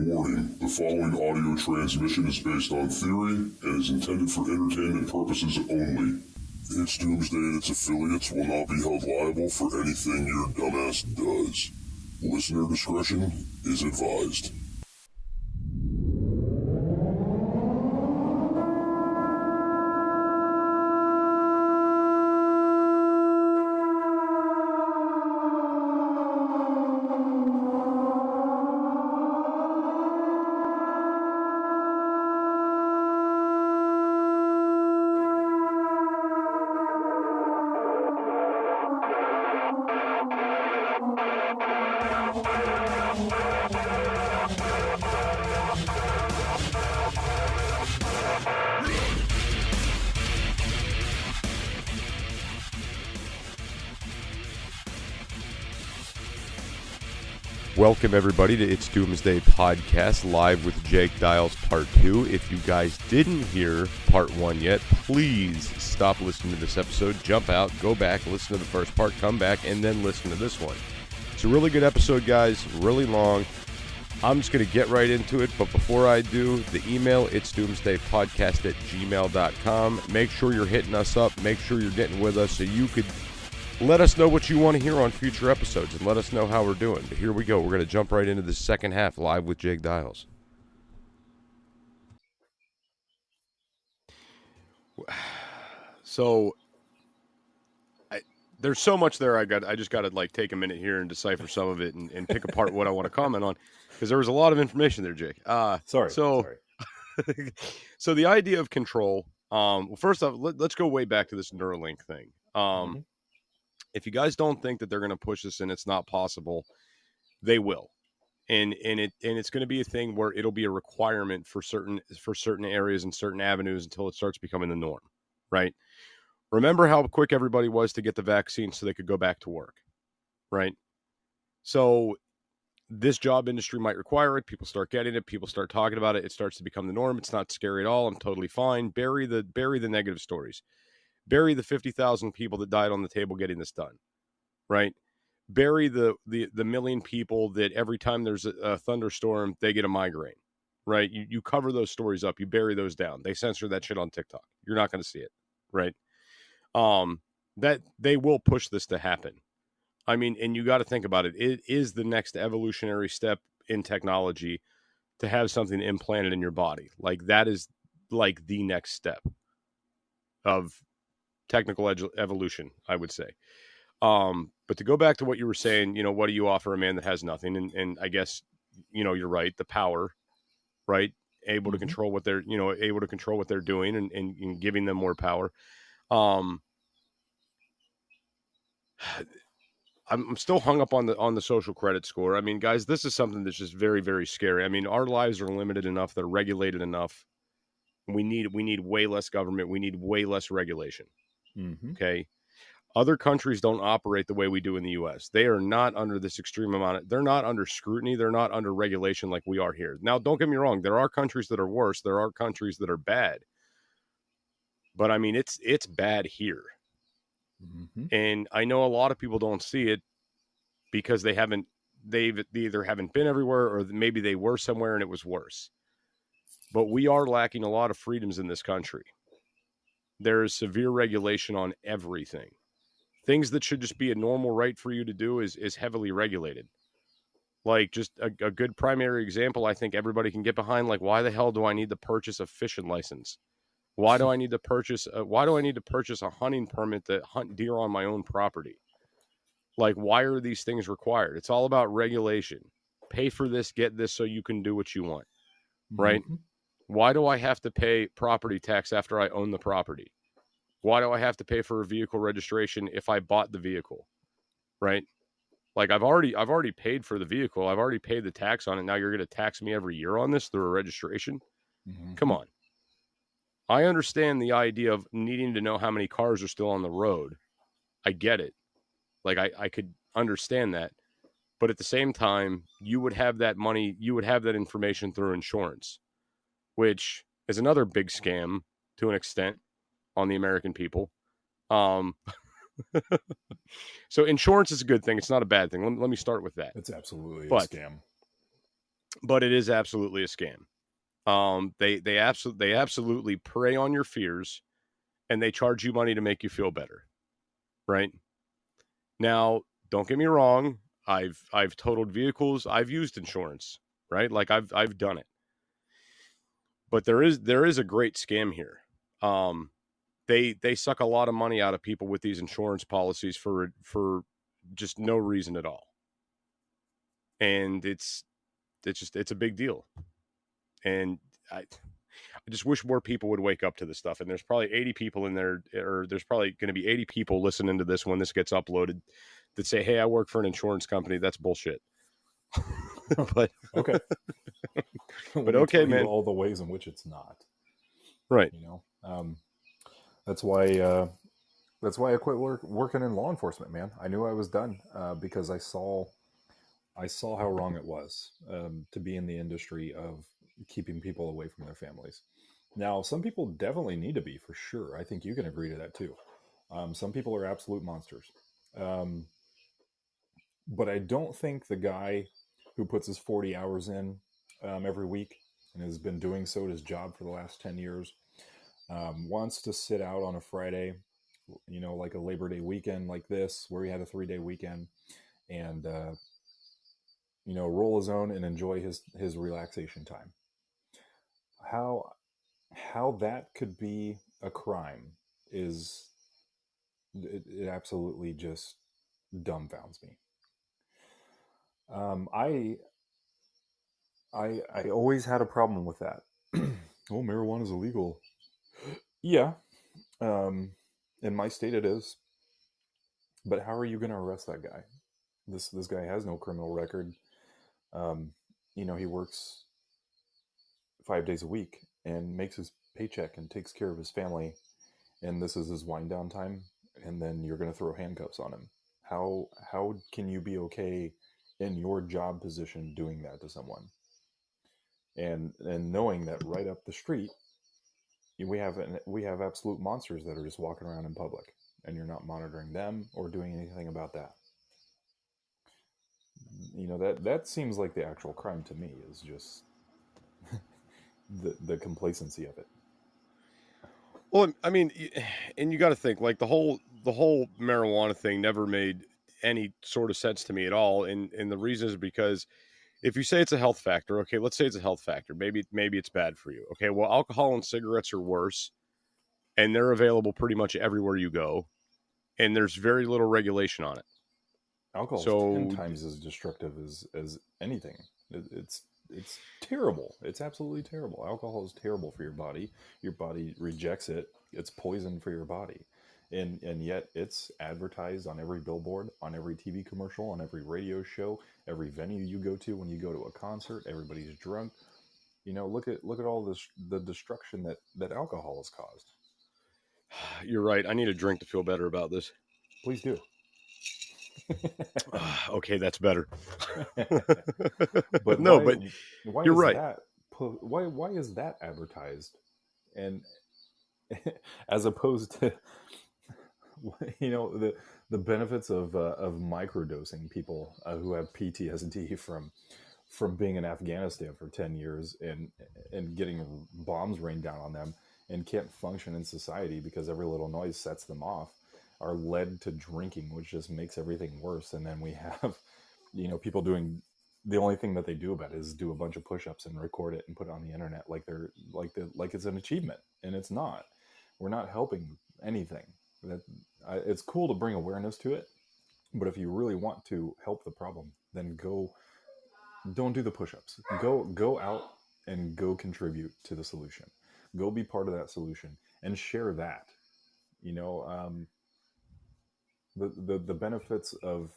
Warning, the following audio transmission is based on theory and is intended for entertainment purposes only. It's Doomsday and its affiliates will not be held liable for anything your dumbass does. Listener discretion is advised. Welcome, everybody, to It's Doomsday Podcast, live with Jake Dials Part 2. If you guys didn't hear Part 1 yet, please stop listening to this episode, jump out, go back, listen to the first part, come back, and then listen to this one. It's a really good episode, guys, really long. I'm just going to get right into it, but before I do, the email, itsdoomsdaypodcast@gmail.com. Make sure you're hitting us up, make sure you're getting with us so you could let us know what you want to hear on future episodes and let us know how we're doing. But here we go. We're going to jump right into the second half live with Jake Dials. So there's so much there. I just got to take a minute here and decipher some of it and pick apart what I want to comment on, because there was a lot of information there, Jake. Sorry. So the idea of control. Well, first off, let's go way back to this Neuralink thing. If you guys don't think that they're going to push this and it's not possible, they will. And it's going to be a thing where it'll be a requirement for certain areas and certain avenues until it starts becoming the norm, right? Remember how quick everybody was to get the vaccine so they could go back to work, right? So this job industry might require it. People start getting it. People start talking about it. It starts to become the norm. It's not scary at all. I'm totally fine. Bury the negative stories. Bury the 50,000 people that died on the table getting this done, right? Bury the million people that every time there's a thunderstorm, they get a migraine, right? You cover those stories up. You bury those down. They censor that shit on TikTok. You're not going to see it, right? That they will push this to happen. I mean, and you got to think about it. It is the next evolutionary step in technology to have something implanted in your body. Like, that is like the next step of technical evolution, I would say. But to go back to what you were saying, what do you offer a man that has nothing? And I guess, you're right. The power, right? Able to control what they're, able to control what they're doing and giving them more power. I'm still hung up on the social credit score. I mean, guys, this is something that's just very, very scary. I mean, our lives are limited enough. They're regulated enough. We need way less government. We need way less regulation. Okay. Other countries don't operate the way we do in the U.S. They are not under this extreme amount. They're not under scrutiny. They're not under regulation like we are here. Now, don't get me wrong. There are countries that are worse. There are countries that are bad. But I mean, it's bad here. And I know a lot of people don't see it because they either haven't been everywhere, or maybe they were somewhere and it was worse. But we are lacking a lot of freedoms in this country. There is severe regulation on everything. Things that should just be a normal right for you to do is heavily regulated. Like, just a good primary example I think everybody can get behind. Like, why the hell do I need to purchase a fishing license? Why do I need to purchase a hunting permit to hunt deer on my own property? Like, why are these things required? It's all about regulation. Pay for this, get this, so you can do what you want, right? Why do I have to pay property tax after I own the property? Why do I have to pay for a vehicle registration if I bought the vehicle? Right? Like, I've already paid for the vehicle. I've already paid the tax on it. Now you're going to tax me every year on this through a registration? Come on. I understand the idea of needing to know how many cars are still on the road. I get it. Like, I could understand that. But at the same time, you would have that money, you would have that information through insurance, which is another big scam to an extent on the American people. So insurance is a good thing. It's not a bad thing. Let me start with that. It's absolutely a but scam. but it is absolutely a scam. They absolutely prey on your fears, and they charge you money to make you feel better, right? Now, don't get me wrong. I've totaled vehicles. I've used insurance, right? Like I've done it. But there is a great scam here. They suck a lot of money out of people with these insurance policies for just no reason at all. And it's a big deal. And I just wish more people would wake up to this stuff. And there's probably 80 people in there, or there's probably going to be 80 people listening to this when this gets uploaded that say, "Hey, I work for an insurance company." That's bullshit. But okay. But okay, man. All the ways in which it's not. Right. That's why I quit working in law enforcement, man. I knew I was done because I saw how wrong it was to be in the industry of keeping people away from their families. Now, some people definitely need to be, for sure. I think you can agree to that too. Some people are absolute monsters. But I don't think the guy who puts his 40 hours in every week and has been doing so at his job for the last 10 years wants to sit out on a Friday, like a Labor Day weekend like this, where he had a 3-day weekend, and roll his own and enjoy his relaxation time. How that could be a crime is it absolutely just dumbfounds me. I always had a problem with that. Oh, marijuana is illegal. Yeah, in my state it is. But how are you going to arrest that guy? This guy has no criminal record. He works 5 days a week and makes his paycheck and takes care of his family, and this is his wind down time, and then you're going to throw handcuffs on him. How can you be okay in your job position doing that to someone? And knowing that right up the street we have absolute monsters that are just walking around in public, and you're not monitoring them or doing anything about that. That seems like the actual crime to me, is just the complacency of it. Well, I mean, and you got to think, like, the whole marijuana thing never made any sort of sense to me at all. And the reason is because if you say it's a health factor, okay, let's say it's a health factor. Maybe it's bad for you. Okay, well, alcohol and cigarettes are worse, and they're available pretty much everywhere you go, and there's very little regulation on it. Alcohol is 10 times as destructive as anything. It's terrible. It's absolutely terrible. Alcohol is terrible for your body. Your body rejects it. It's poison for your body. And yet it's advertised on every billboard, on every TV commercial, on every radio show, every venue you go to. When you go to a concert, everybody's drunk. Look at all this, the destruction that alcohol has caused. You're right. I need a drink to feel better about this. Please do. Okay, that's better. But no, why, but you're right. Why is that advertised, and as opposed to the benefits of microdosing people who have PTSD from being in Afghanistan for 10 years and getting bombs rained down on them and can't function in society because every little noise sets them off, are led to drinking, which just makes everything worse. And then we have, people doing, the only thing that they do about it is do a bunch of push-ups and record it and put it on the internet like it's an achievement, and it's not. We're not helping anything. It's cool to bring awareness to it, but if you really want to help the problem, then don't do the push-ups. Go out and go contribute to the solution. Go be part of that solution and share that. The benefits of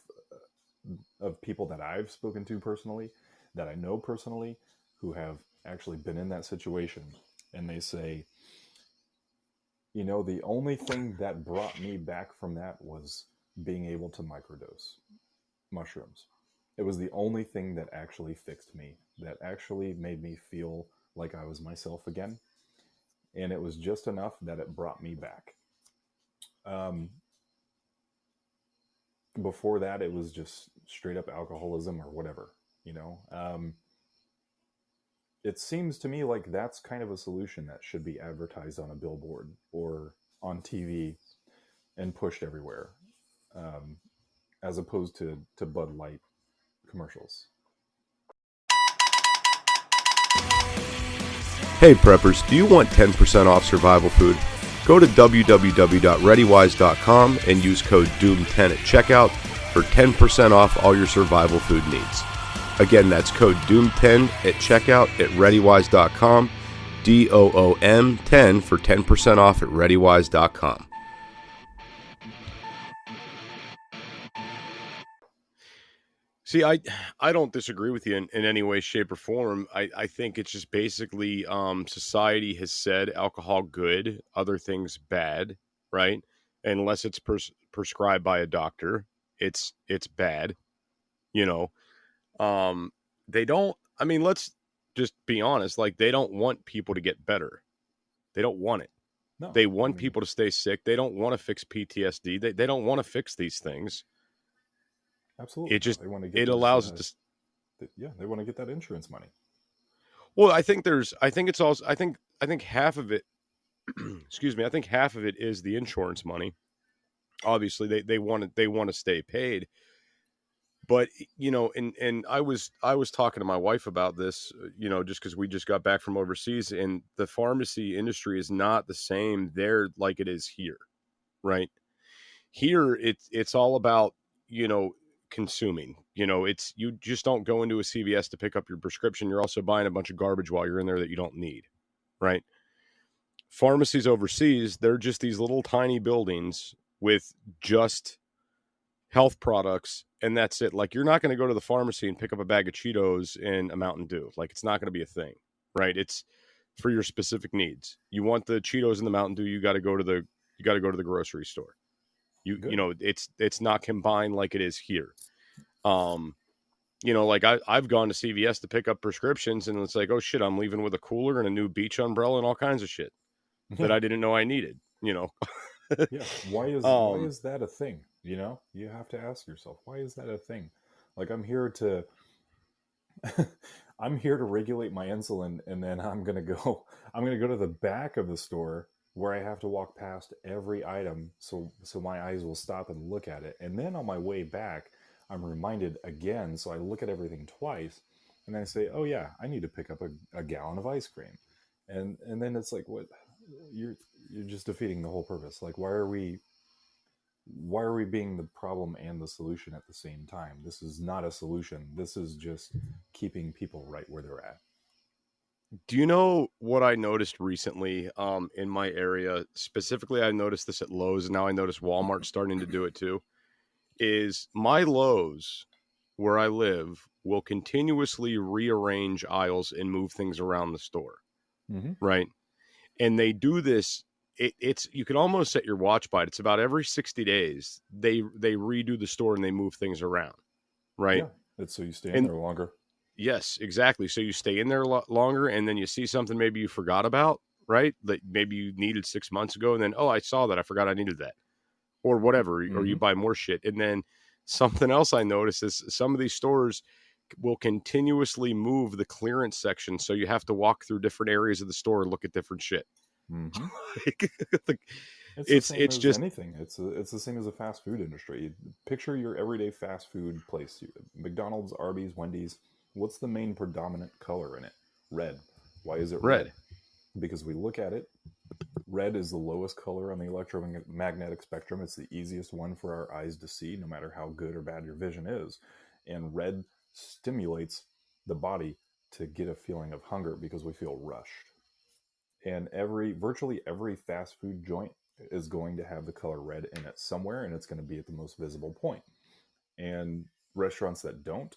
people that I've spoken to personally, that I know personally, who have actually been in that situation, and they say, the only thing that brought me back from that was being able to microdose mushrooms. It was the only thing that actually fixed me, that actually made me feel like I was myself again. And it was just enough that it brought me back. Before that, it was just straight up alcoholism or whatever, it seems to me like that's kind of a solution that should be advertised on a billboard or on TV and pushed everywhere, um, as opposed to Bud Light commercials. Hey preppers, do you want 10% off survival food? Go to www.readywise.com and use code DOOM10 at checkout for 10% off all your survival food needs. Again, that's code DOOM10 at checkout at readywise.com, DOOM10 for 10% off at readywise.com. See, I don't disagree with you in any way, shape, or form. I think it's just basically society has said alcohol good, other things bad, right? Unless it's prescribed by a doctor, it's bad. You know, they don't. I mean, let's just be honest. Like, they don't want people to get better. They don't want it. No, They want people to stay sick. They don't want to fix PTSD. They don't want to fix these things. absolutely. It just They want to get it those, allows it to. yeah, they want to get that insurance money. Well, I think it's also, I think half of it, excuse me, I think half of it is the insurance money. Obviously, they want to stay paid. But, and I was talking to my wife about this, just because we just got back from overseas, and the pharmacy industry is not the same there like it is here, right? Here, it's all about, consuming. It's, you just don't go into a CVS to pick up your prescription. You're also buying a bunch of garbage while you're in there that you don't need, right? Pharmacies overseas, they're just these little tiny buildings with just health products, and that's it. Like, you're not going to go to the pharmacy and pick up a bag of Cheetos and a Mountain Dew. Like, it's not going to be a thing, right? It's for your specific needs. You want the Cheetos and the Mountain Dew, you got to go to the grocery store. It's not combined like it is here. Like, I've gone to CVS to pick up prescriptions, and it's like, oh shit, I'm leaving with a cooler and a new beach umbrella and all kinds of shit that I didn't know I needed. Yeah, why is that a thing? You have to ask yourself, why is that a thing? Like, I'm here to regulate my insulin, and then I'm gonna go to the back of the store where I have to walk past every item so my eyes will stop and look at it, and then on my way back I'm reminded again, so I look at everything twice, and I say, oh yeah, I need to pick up a gallon of ice cream, and then it's like, what, you're just defeating the whole purpose. Like, why are we being the problem and the solution at the same time? This is not a solution. This is just keeping people right where they're at. Do you know what I noticed recently in my area? Specifically, I noticed this at Lowe's, and now I notice Walmart starting to do it too. Is my Lowe's, where I live, will continuously rearrange aisles and move things around the store, right? And they do this. It's, you can almost set your watch by it. It's about every 60 days they redo the store and they move things around, right? Yeah, it's so you stay in there longer. Yes, exactly. So you stay in there longer, and then you see something maybe you forgot about, right? That maybe you needed 6 months ago, and then, oh, I saw that, I forgot I needed that, or whatever, or you buy more shit. And then something else I noticed is some of these stores will continuously move the clearance section, so you have to walk through different areas of the store and look at different shit. It's just anything. It's the same as a fast food industry. Picture your everyday fast food place: McDonald's, Arby's, Wendy's. What's the main predominant color in it? Red. Why is it red? Because we look at it, red is the lowest color on the electromagnetic spectrum. It's the easiest one for our eyes to see, no matter how good or bad your vision is. And red stimulates the body to get a feeling of hunger because we feel rushed. And virtually every fast food joint is going to have the color red in it somewhere, and it's going to be at the most visible point. And restaurants that don't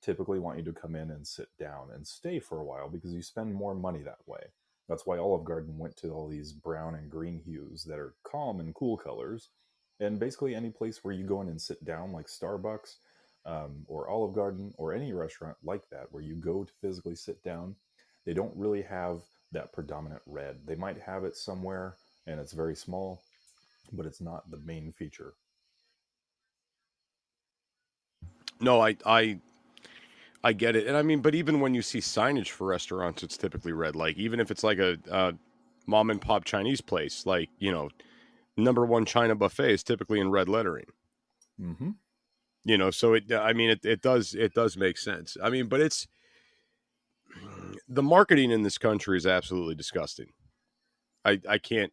typically want you to come in and sit down and stay for a while because you spend more money that way. That's why Olive Garden went to all these brown and green hues that are calm and cool colors. And basically any place where you go in and sit down, like Starbucks or Olive Garden or any restaurant like that, where you go to physically sit down, they don't really have that predominant red. They might have it somewhere, and it's very small, but it's not the main feature. No, I get it. And I mean, but even when you see signage for restaurants, it's typically red. Like, even if it's like a mom and pop Chinese place, like, you know, #1 China buffet is typically in red lettering. Mm-hmm. You know, so I mean, it does make sense. I mean, but the marketing in this country is absolutely disgusting. I can't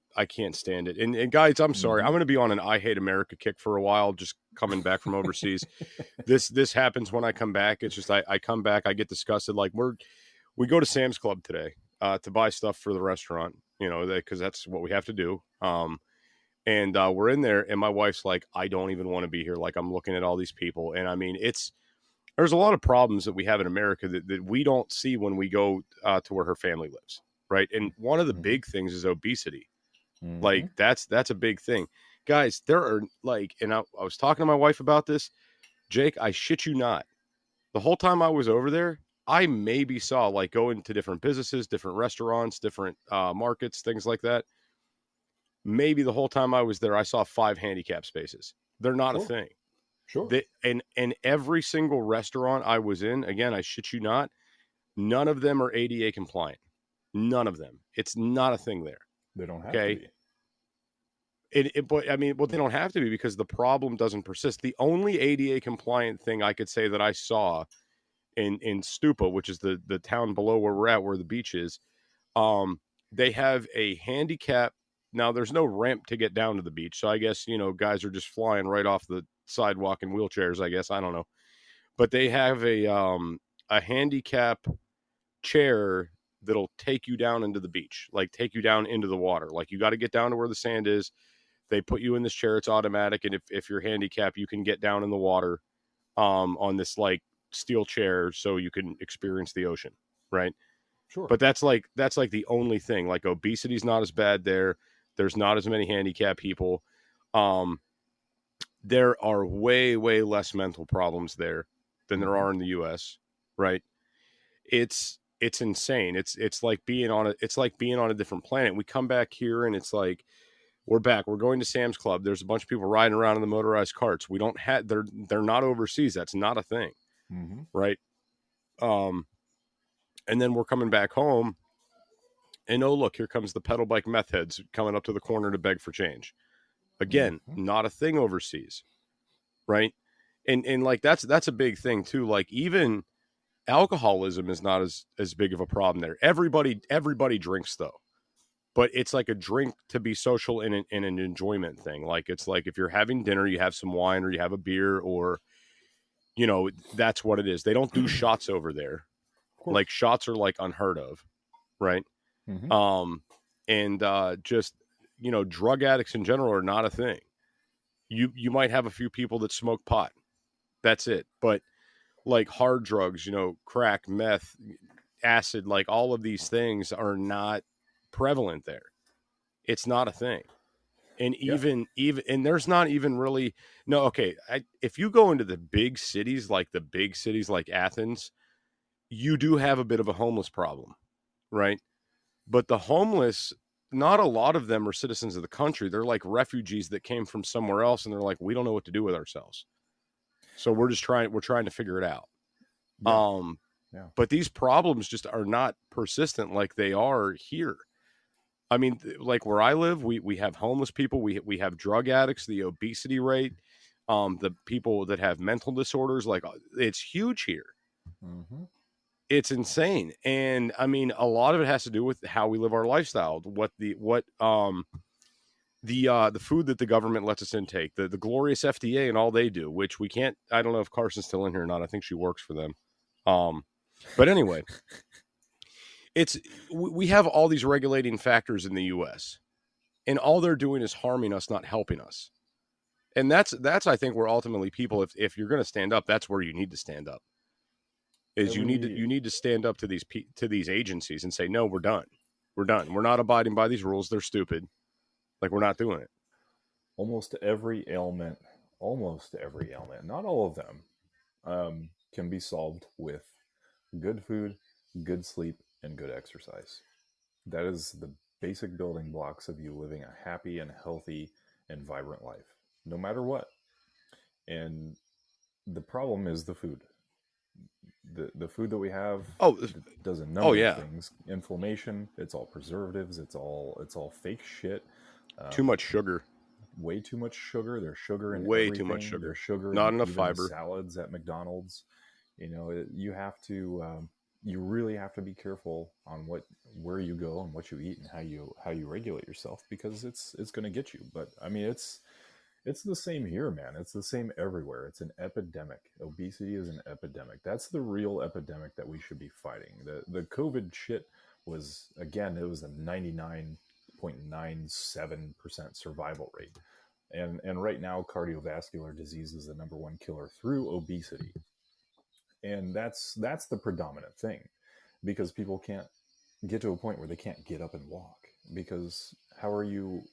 stand it. And guys, I'm sorry. Mm-hmm. I'm going to be on an I hate America kick for a while, just coming back from overseas. This happens when I come back. It's just I come back, I get disgusted. Like we go to Sam's Club today to buy stuff for the restaurant, you know, because that's what we have to do. And we're in there, and my wife's like, I don't even want to be here. Like, I'm looking at all these people, and I mean, there's a lot of problems that we have in America that we don't see when we go to where her family lives, right? And one of the Mm-hmm. big things is obesity. Mm-hmm. Like, that's a big thing, guys. There are like, and I was talking to my wife about this, Jake. I shit you not. The whole time I was over there, I maybe saw, like, going to different businesses, different restaurants, different markets, things like that. Maybe the whole time I was there, I saw 5 handicap spaces. They're not a Sure. thing. Sure. And every single restaurant I was in, again, I shit you not, none of them are ADA compliant. None of them. It's not a thing there. They don't have to Okay. be. But I mean, well, they don't have to be because the problem doesn't persist. The only ADA compliant thing I could say that I saw in Stupa, which is the town below where we're at, where the beach is, they have a handicap. Now, there's no ramp to get down to the beach, so I guess, you know, guys are just flying right off the sidewalk in wheelchairs. I guess, I don't know, but they have a handicap chair that'll take you down into the beach, like take you down into the water. Like, you got to get down to where the sand is. They put you in this chair. It's automatic, and if you're handicapped, you can get down in the water on this like steel chair, so you can experience the ocean, right? Sure. But that's like the only thing. Like, obesity's not as bad there. There's not as many handicapped people. There are way less mental problems there than there are in the U.S. Right? It's insane. It's like being on a different planet. We come back here and it's like we're back. We're going to Sam's Club. There's a bunch of people riding around in the motorized carts. We don't have they're not overseas. That's not a thing. Mm-hmm. Right? And then we're coming back home, and oh look, here comes the pedal bike meth heads coming up to the corner to beg for change. Again, not a thing overseas, right? And like that's a big thing too. Like, even alcoholism is not as big of a problem there. Everybody drinks though, but it's like a drink to be social and an enjoyment thing. Like, it's like if you're having dinner, you have some wine or you have a beer, or, you know, that's what it is. They don't do shots over there. Like, shots are like unheard of, right? Mm-hmm. And just, you know, drug addicts in general are not a thing. You might have a few people that smoke pot. That's it. But like hard drugs, you know, crack, meth, acid, like all of these things are not prevalent there. It's not a thing. And even and there's not even really no, okay, if you go into the big cities like Athens, you do have a bit of a homeless problem, right? But the homeless, not a lot of them are citizens of the country. They're like refugees that came from somewhere else, and they're like, we don't know what to do with ourselves. So we're trying to figure it out. Yeah. But these problems just are not persistent like they are here. I mean, like where I live, we have homeless people, we have drug addicts, the obesity rate, the people that have mental disorders, like it's huge here. Mm-hmm. It's insane. And I mean, a lot of it has to do with how we live our lifestyle, the food that the government lets us intake, the glorious FDA and all they do, which we can't. I don't know if Carson's still in here or not. I think she works for them. But anyway, we have all these regulating factors in the U.S. and all they're doing is harming us, not helping us. And that's I think where ultimately people, if you're going to stand up, that's where you need to stand up. You need to stand up to these agencies and say, no, we're done. We're not abiding by these rules. They're stupid. Like, we're not doing it. Almost every ailment, not all of them, can be solved with good food, good sleep, and good exercise. That is the basic building blocks of you living a happy and healthy and vibrant life, no matter what. And the problem is the food. The food that we have Oh, does a oh number of yeah. things. Inflammation. It's all preservatives. It's all fake shit. Too Um, much sugar. way too much sugar. There's sugar in Way too much everything. There's sugar. sugar Not in enough even the fiber. salads at McDonald's. You have to. You really have to be careful on where you go and what you eat and how you regulate yourself, because it's going to get you. But I mean, it's the same here, man. It's the same everywhere. It's an epidemic. Obesity is an epidemic. That's the real epidemic that we should be fighting. The COVID shit was, again, it was a 99.97% survival rate. And right now, cardiovascular disease is the number one killer through obesity. And that's the predominant thing, because people can't get to a point where they can't get up and walk. Because how are you,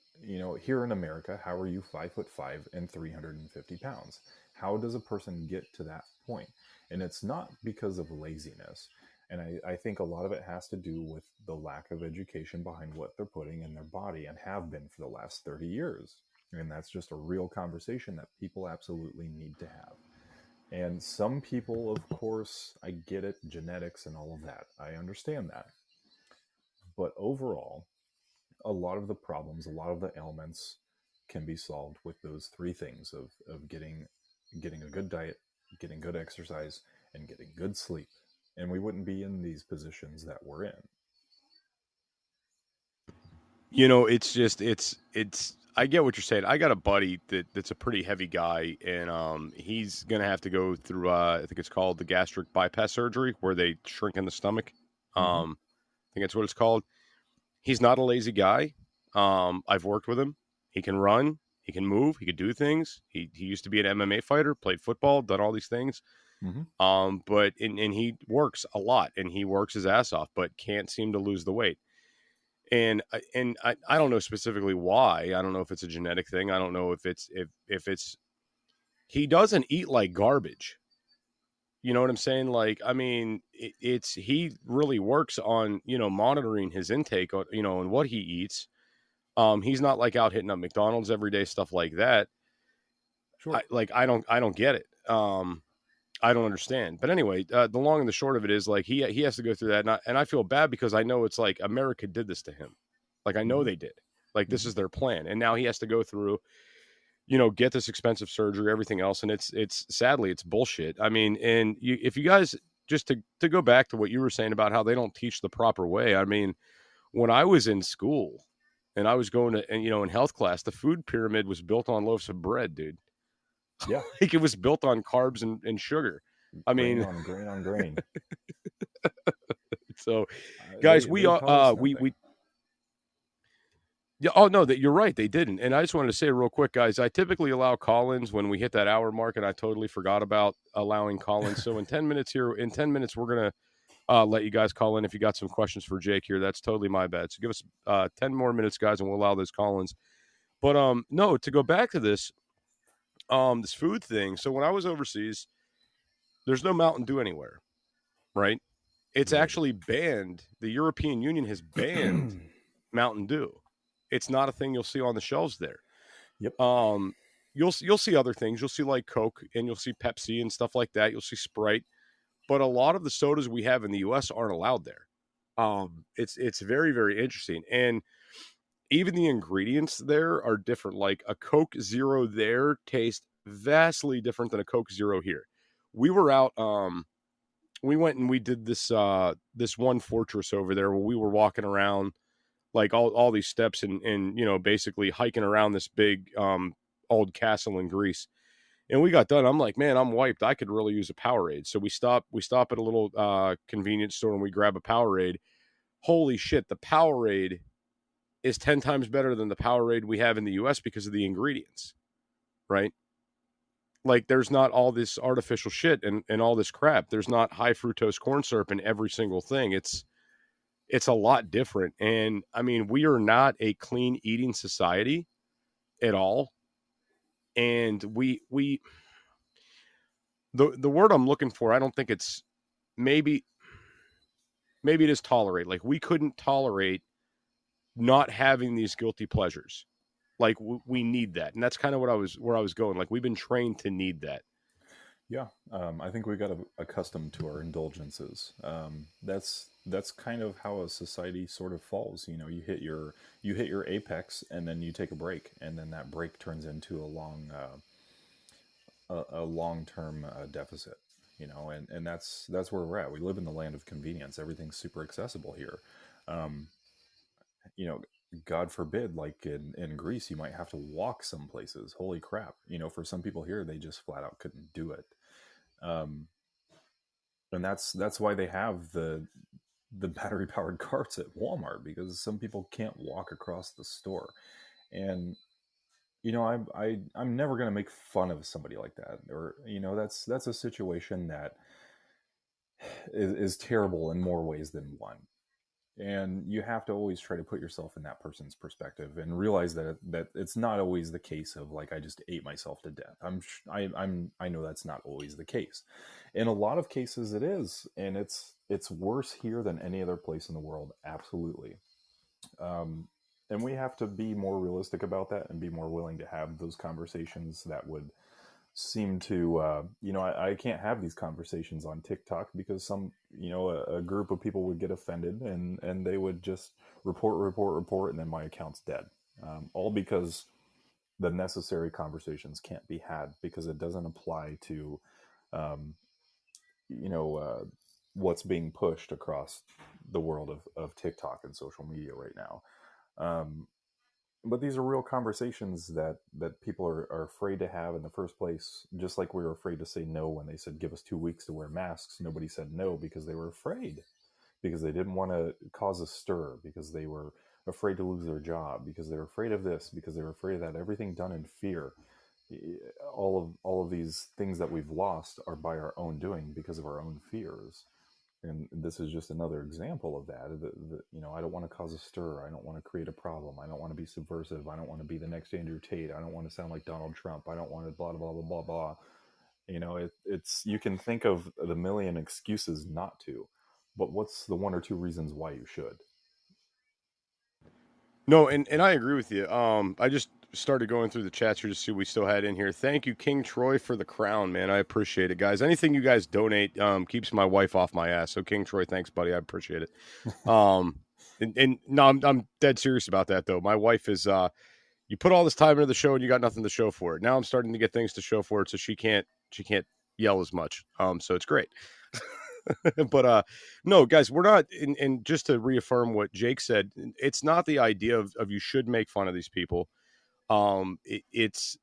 here in America, how are you 5'5" and 350 pounds? How does a person get to that point? And it's not because of laziness. And I think a lot of it has to do with the lack of education behind what they're putting in their body, and have been for the last 30 years. And that's just a real conversation that people absolutely need to have. And some people, of course, I get it, genetics and all of that. I understand that. But overall, a lot of the problems, a lot of the ailments can be solved with those three things of getting a good diet, getting good exercise, and getting good sleep. And we wouldn't be in these positions that we're in. It's just it's I get what you're saying. I got a buddy that's a pretty heavy guy, and he's gonna have to go through I think it's called the gastric bypass surgery, where they shrink in the stomach. Mm-hmm. I think that's what it's called. He's not a lazy guy. I've worked with him. He can run, he can move, he can do things. He used to be an MMA fighter, played football, done all these things. Mm-hmm. But and he works a lot, and he works his ass off, but can't seem to lose the weight. And I don't know specifically why. I don't know if it's a genetic thing. I don't know if it's he doesn't eat like garbage. You know what I'm saying? Like, I mean, it's he really works on monitoring his intake, and what he eats. He's not like out hitting up McDonald's every day, stuff like that. Sure. I don't get it. I don't understand. But anyway, the long and the short of it is, like, he has to go through that, and I feel bad because I know it's like America did this to him. Like, I know Mm-hmm. they did. Like, this Mm-hmm. is their plan, and now he has to go through, get this expensive surgery, everything else, and it's sadly it's bullshit. I mean, and if you guys just to go back to what you were saying about how they don't teach the proper way. I mean, when I was in school and I was going to, and in health class, the food pyramid was built on loaves of bread, dude. Yeah. Like, it was built on carbs and sugar. I Grain mean, on grain on grain. so guys, They taught us nothing. we yeah, oh no, that you're right, they didn't. And I just wanted to say real quick, guys, I typically allow call-ins when we hit that hour mark, and I totally forgot about allowing call-ins. So in 10 minutes we're gonna let you guys call in if you got some questions for Jake here. That's totally my bad. So give us 10 more minutes, guys, and we'll allow those call-ins. But no, to go back to this food thing. So when I was overseas, there's no Mountain Dew anywhere, right? It's Right. actually banned. The European Union has banned Mountain Dew. It's not a thing you'll see on the shelves there. Yep. You'll see other things. You'll see like Coke, and you'll see Pepsi and stuff like that. You'll see Sprite, but a lot of the sodas we have in the U.S. aren't allowed there. It's very, very interesting, and even the ingredients there are different. Like a Coke Zero there tastes vastly different than a Coke Zero here. We were out. We went and we did this one fortress over there where we were walking around like all these steps and basically hiking around this big old castle in Greece. And we got done. I'm like, man, I'm wiped. I could really use a Powerade. So we stop at a little convenience store and we grab a Powerade. Holy shit, the Powerade is 10 times better than the Powerade we have in the US because of the ingredients, right? Like, there's not all this artificial shit and all this crap. There's not high fructose corn syrup in every single thing. It's a lot different. And I mean, we are not a clean eating society at all. And the word I'm looking for, I don't think it's maybe it is tolerate. Like, we couldn't tolerate not having these guilty pleasures. Like, we need that. And that's kind of where I was going. Like, we've been trained to need that. Yeah, I think we got accustomed to our indulgences. That's kind of how a society sort of falls. You know, you hit your apex, and then you take a break, and then that break turns into a long term deficit. You know, and that's where we're at. We live in the land of convenience. Everything's super accessible here. Um, you know, God forbid, like in Greece, you might have to walk some places. Holy crap! You know, for some people here, they just flat out couldn't do it. Um, and that's why they have the battery powered carts at Walmart, because some people can't walk across the store. And you know, I'm never going to make fun of somebody like that, or you know, that's a situation that is terrible in more ways than one. And you have to always try to put yourself in that person's perspective and realize that it's not always the case of like I just ate myself to death. I know that's not always the case. In a lot of cases it is, and it's worse here than any other place in the world, absolutely. And we have to be more realistic about that and be more willing to have those conversations that would seem to you know, I can't have these conversations on TikTok because some, you know, a group of people would get offended, and they would just report, and then my account's dead, all because the necessary conversations can't be had because it doesn't apply to um, you know, what's being pushed across the world of TikTok and social media right now. um, but these are real conversations that people are afraid to have in the first place. Just like we were afraid to say no when they said give us 2 weeks to wear masks, nobody said no because they were afraid, because they didn't want to cause a stir, because they were afraid to lose their job, because they were afraid of this, because they were afraid of that. Everything done in fear. All of these things that we've lost are by our own doing because of our own fears. And this is just another example of that. You know, I don't want to cause a stir. I don't want to create a problem. I don't want to be subversive. I don't want to be the next Andrew Tate. I don't want to sound like Donald Trump. I don't want to blah blah blah blah blah. You know, it's you can think of the million excuses not to, but what's the one or two reasons why you should? No, and I agree with you. I just started going through the chats here to see what we still had in here. Thank you, King Troy, for the crown, man. I appreciate it, guys. Anything you guys donate keeps my wife off my ass. So, King Troy, thanks, buddy. I appreciate it. And no, I'm dead serious about that though. My wife is you put all this time into the show and you got nothing to show for it. Now I'm starting to get things to show for it, so she can't yell as much. So it's great. But no, guys, we're not. And just to reaffirm what Jake said, it's not the idea of you should make fun of these people. It's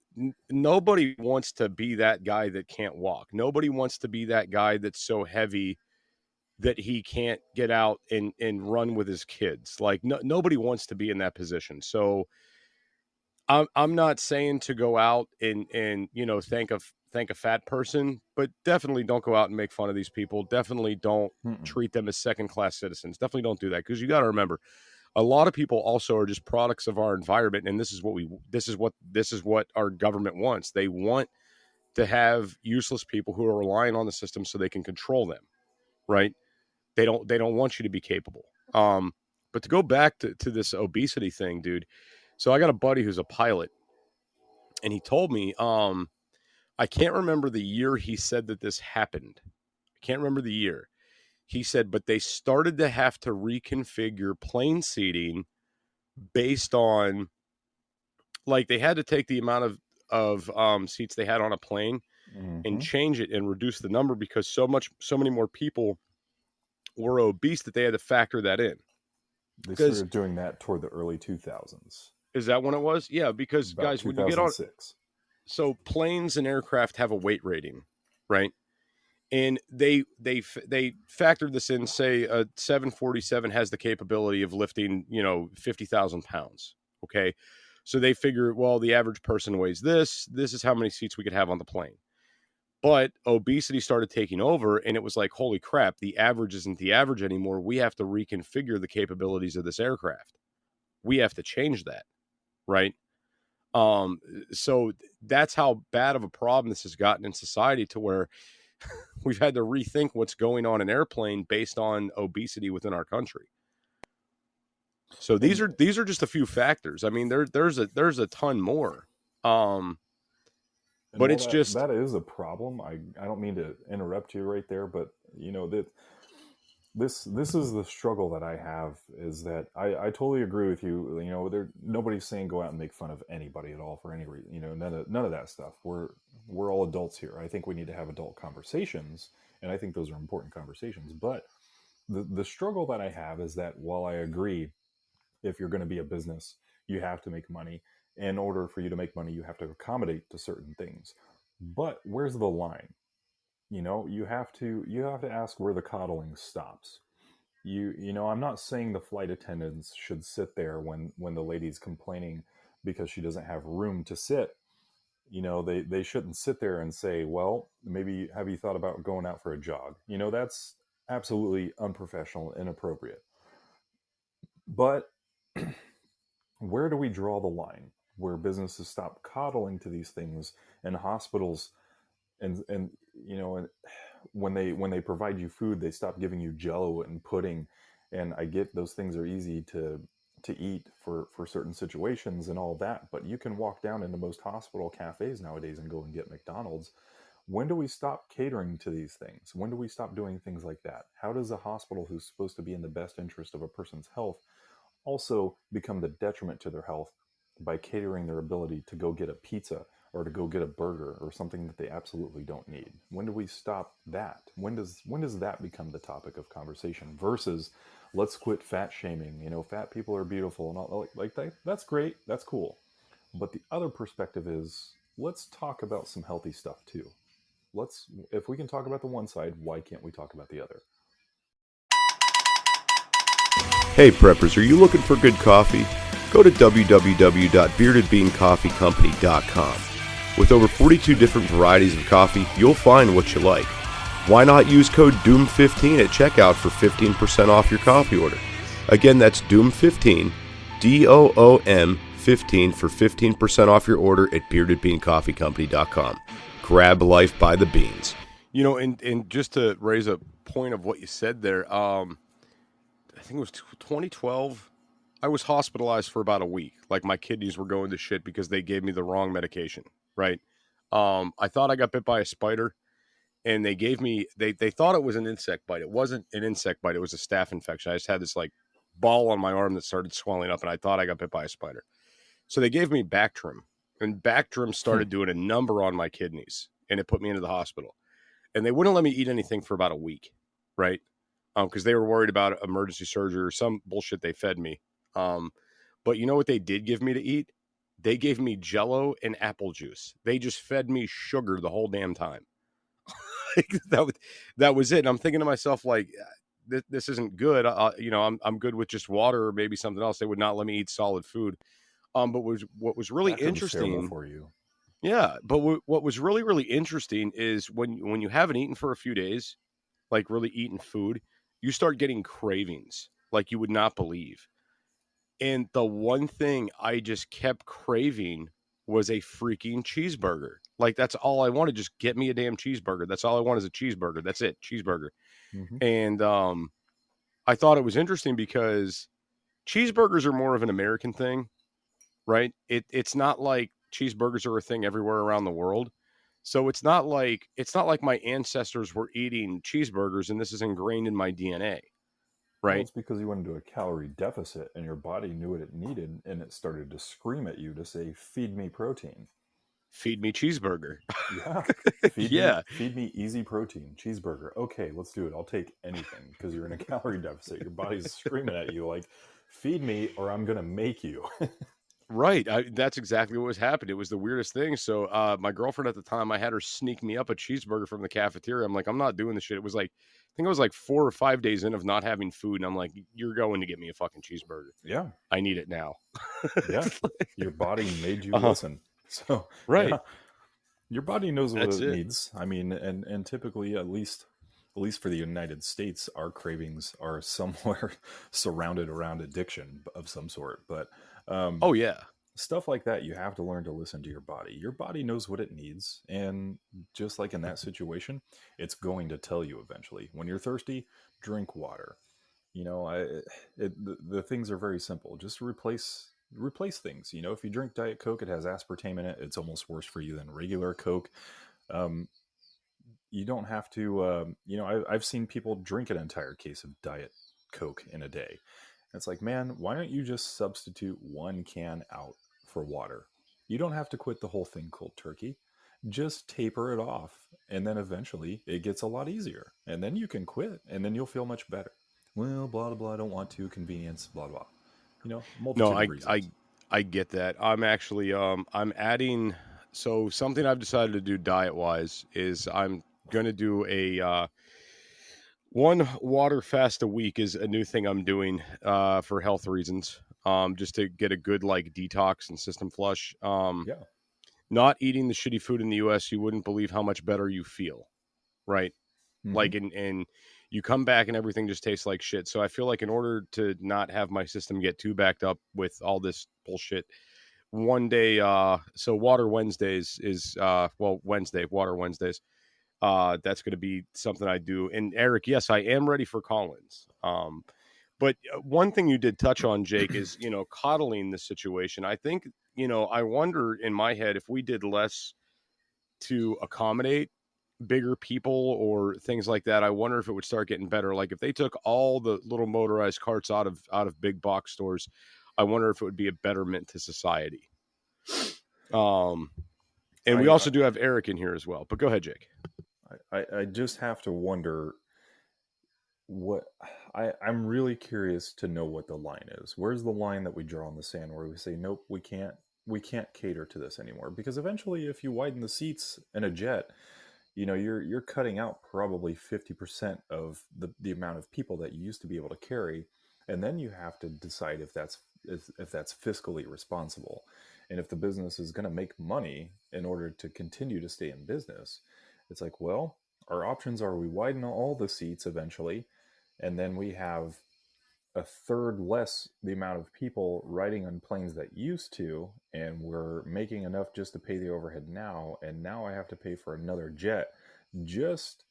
nobody wants to be that guy that can't walk. Nobody wants to be that guy that's so heavy that he can't get out and run with his kids. Like nobody wants to be in that position. So I'm not saying to go out and you know thank a fat person, but definitely don't go out and make fun of these people. Definitely don't Mm-mm. treat them as second class citizens. Definitely don't do that, because you got to remember, a lot of people also are just products of our environment, and this is what our government wants. They want to have useless people who are relying on the system so they can control them, right? They don't want you to be capable. But to go back to this obesity thing, dude. So I got a buddy who's a pilot, and he told me, I can't remember the year he said that this happened. I can't remember the year. He said, but they started to have to reconfigure plane seating based on, like, they had to take the amount of seats they had on a plane and Mm-hmm. change it and reduce the number, because so many more people were obese that they had to factor that in. They Because started doing that toward the early 2000s, is that when it was? Yeah, because about guys, when you get on, 2006. so planes and aircraft have a weight rating, right? And they factored this in. Say a 747 has the capability of lifting 50,000 pounds. Okay, so they figure, well, the average person weighs this. This is how many seats we could have on the plane. But obesity started taking over, and it was like, holy crap, the average isn't the average anymore. We have to reconfigure the capabilities of this aircraft. We have to change that, right? Um, so that's how bad of a problem this has gotten in society, to where we've had to rethink what's going on in airplane based on obesity within our country. So these And are just a few factors. I mean, there's a ton more. Um, And But while it's just, that is a problem, I don't mean to interrupt you right there, but that this is the struggle that I have, is that I totally agree with you. Nobody's saying go out and make fun of anybody at all for any reason. None of that stuff. We're all adults here. I think we need to have adult conversations, and I think those are important conversations. But the struggle that I have is that while I agree, if you're going to be a business, you have to make money. In order for you to make money, you have to accommodate to certain things. But where's the line? You have to ask where the coddling stops. I'm not saying the flight attendants should sit there when the lady's complaining because she doesn't have room to sit. They shouldn't sit there and say, well, maybe have you thought about going out for a jog? That's absolutely unprofessional, inappropriate. But where do we draw the line where businesses stop coddling to these things, and hospitals and when they provide you food, they stop giving you jello and pudding. And I get those things are easy to eat for certain situations and all that, but you can walk down into most hospital cafes nowadays and go and get McDonald's. When do we stop catering to these things? When do we stop doing things like that? How does a hospital who's supposed to be in the best interest of a person's health also become the detriment to their health by catering their ability to go get a pizza or to go get a burger or something that they absolutely don't need? When do we stop that? When does that become the topic of conversation versus let's quit fat shaming? Fat people are beautiful and all like that. That's great. That's cool. But the other perspective is, let's talk about some healthy stuff too. If we can talk about the one side, why can't we talk about the other? hey preppers, are you looking for good coffee? Go to www.beardedbeancoffeecompany.com. With over 42 different varieties of coffee, you'll find what you like. Why not use code DOOM15 at checkout for 15% off your coffee order? Again, that's DOOM15, DOOM 15 for 15% off your order at beardedbeancoffeecompany.com. Grab life by the beans. And just to raise a point of what you said there, I think it was 2012. I was hospitalized for about a week. Like, my kidneys were going to shit because they gave me the wrong medication, right? I thought I got bit by a spider, and they gave me, they thought it was an insect bite. It wasn't an insect bite. It was a staph infection. I just had this like ball on my arm that started swelling up, and I thought I got bit by a spider. So they gave me Bactrim, and Bactrim started doing a number on my kidneys, and it put me into the hospital. And they wouldn't let me eat anything for about a week, right? Because they were worried about emergency surgery or some bullshit they fed me. But you know what they did give me to eat? They gave me Jello and apple juice. They just fed me sugar the whole damn time. that was it. And I'm thinking to myself, like, this isn't good. I'm good with just water or maybe something else. They would not let me eat solid food. But what was really That was terrible interesting for you. Yeah, but what was really, really interesting is when you haven't eaten for a few days, like really eating food, you start getting cravings like you would not believe. And the one thing I just kept craving was a freaking cheeseburger. Like, that's all I wanted. Just get me a damn cheeseburger. That's all I want is a cheeseburger. That's it, cheeseburger. Mm-hmm. And I thought it was interesting because cheeseburgers are more of an American thing, right? It's not like cheeseburgers are a thing everywhere around the world. So it's not like my ancestors were eating cheeseburgers and this is ingrained in my DNA, Well, right? it's because you went into a calorie deficit and your body knew what it needed, and it started to scream at you to say, "Feed me protein." Feed me cheeseburger. Yeah, Yeah, feed me easy protein cheeseburger. Okay, let's do it. I'll take anything because you're in a calorie deficit. Your body's screaming at you like, "Feed me, or I'm gonna make you." right. That's exactly what was happening. It was the weirdest thing. So my girlfriend at the time, I had her sneak me up a cheeseburger from the cafeteria. I'm like, I'm not doing this shit. It was like, I think it was like 4 or 5 days in of not having food. And I'm like, you're going to get me a fucking cheeseburger. Yeah, I need it now. yeah. Your body made you uh listen. So Right. yeah, your body knows what That's it it. needs. I mean, and typically, at least for the United States, our cravings are somewhere surrounded around addiction of some sort. But Oh, yeah. stuff like that, you have to learn to listen to your body. Your body knows what it needs, and just like in that situation, it's going to tell you eventually. When you're thirsty, drink water. The things are very simple. Just replace replace things. You know, if you drink Diet Coke, it has aspartame in it. It's almost worse for you than regular Coke. You don't have to, you know, I've seen people drink an entire case of Diet Coke in a day. It's like, man, why don't you just substitute one can out for water? You don't have to quit the whole thing cold turkey. Just taper it off. And then eventually it gets a lot easier. And then you can quit and then you'll feel much better. Well, blah, blah, blah. I don't want to. Convenience, blah, blah. You know, multitude No, of reasons. I get that. I'm actually I'm adding. So something I've decided to do diet wise is I'm going to do a one water fast a week is a new thing I'm doing for health reasons. Just to get a good like detox and system flush. Yeah. Not eating the shitty food in the US, you wouldn't believe how much better you feel. Right? Mm-hmm. Like and you come back and everything just tastes like shit. So I feel like in order to not have my system get too backed up with all this bullshit, one day so water Wednesdays is Wednesday, water Wednesdays. That's going to be something I do. And Eric, yes, I am ready for Collins. But one thing you did touch on, Jake, is, you know, coddling the situation. I think, you know, I wonder in my head if we did less to accommodate bigger people or things like that, I wonder if it would start getting better. Like if they took all the little motorized carts out of big box stores, I wonder if it would be a betterment to society. And we I, also do have Eric in here as well. But go ahead, Jake. I just have to wonder what I'm really curious to know what the line is. Where's the line that we draw in the sand where we say, nope, we can't cater to this anymore? Because eventually if you widen the seats in a jet, you know, you're cutting out probably 50% of the amount of people that you used to be able to carry. And then you have to decide if that's fiscally responsible. And if the business is going to make money in order to continue to stay in business, it's like, well, our options are we widen all the seats eventually, and then we have a third less the amount of people riding on planes that used to, and we're making enough just to pay the overhead now, and now I have to pay for another jet just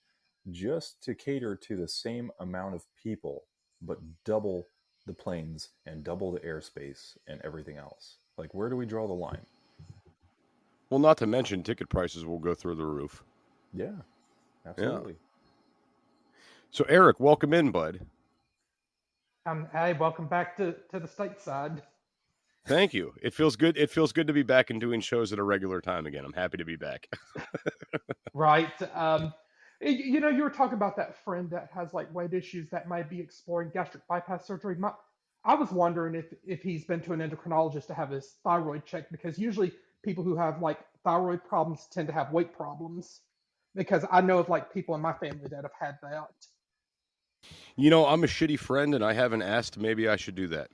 to cater to the same amount of people, but double the planes and double the airspace and everything else. Like, where do we draw the line? Well, not to mention ticket prices will go through the roof. Yeah, Yeah. absolutely. So Eric, welcome in, bud. Hey, welcome back to the stateside. Thank you. It feels good. It feels good to be back and doing shows at a regular time again. I'm happy to be back. Right. You know, you were talking about that friend that has like weight issues that might be exploring gastric bypass surgery. I was wondering if he's been to an endocrinologist to have his thyroid checked, because usually people who have like thyroid problems tend to have weight problems. Because I know of like people in my family that have had that. You know, I'm a shitty friend and I haven't asked. Maybe I should do that.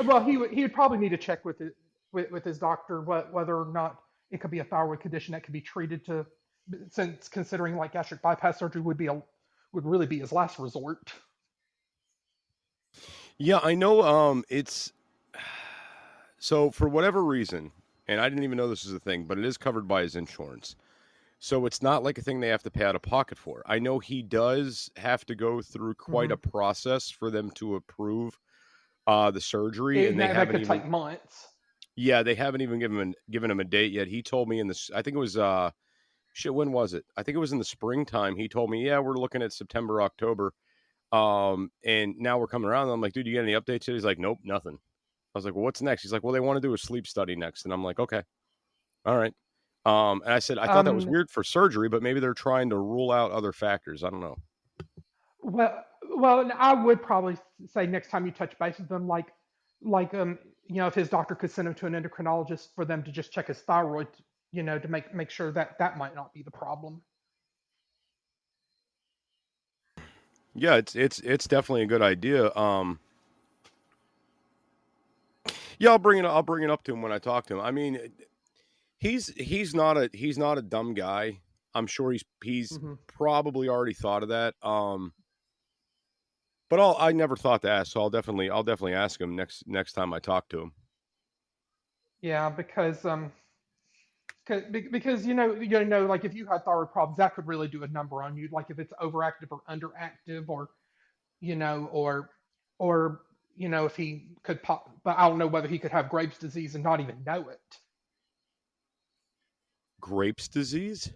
Well, he would probably need to check with his doctor whether or not it could be a thyroid condition that could be treated to, since considering like gastric bypass surgery would really be his last resort. Yeah, I know. It's so for whatever reason, and I didn't even know this was a thing, but it is covered by his insurance. So it's not like a thing they have to pay out of pocket for. I know he does have to go through quite Hmm. a process for them to approve the surgery, and And they that haven't could even. take months. Yeah, they haven't even given him a date yet. He told me in this. I think it was shit. When was it? I think it was in the springtime. He told me, yeah, we're looking at September, October. And now we're coming around. And I'm like, dude, you get any updates yet? He's like, nope, nothing. I was like, well, what's next? He's like, well, they want to do a sleep study next. And I'm like, okay, all right. And I said, I thought that was Um, weird for surgery, but maybe they're trying to rule out other factors. I don't know. well, I would probably say next time you touch base with them, like you know, if his doctor could send him to an endocrinologist for them to just check his thyroid, you know, to make sure that that might not be the problem. Yeah, it's definitely a good idea. Yeah, I'll bring it up to him when I talk to him. I mean, he's not a dumb guy. I'm sure he's Hmm. probably already thought of that. But I never thought to ask, so I'll definitely ask him next time I talk to him. Yeah, because you know like if you had thyroid problems, that could really do a number on you. Like if it's overactive or underactive, or you know, or if he could pop, but I don't know whether he could have Graves' disease and not even know it. Grapes disease?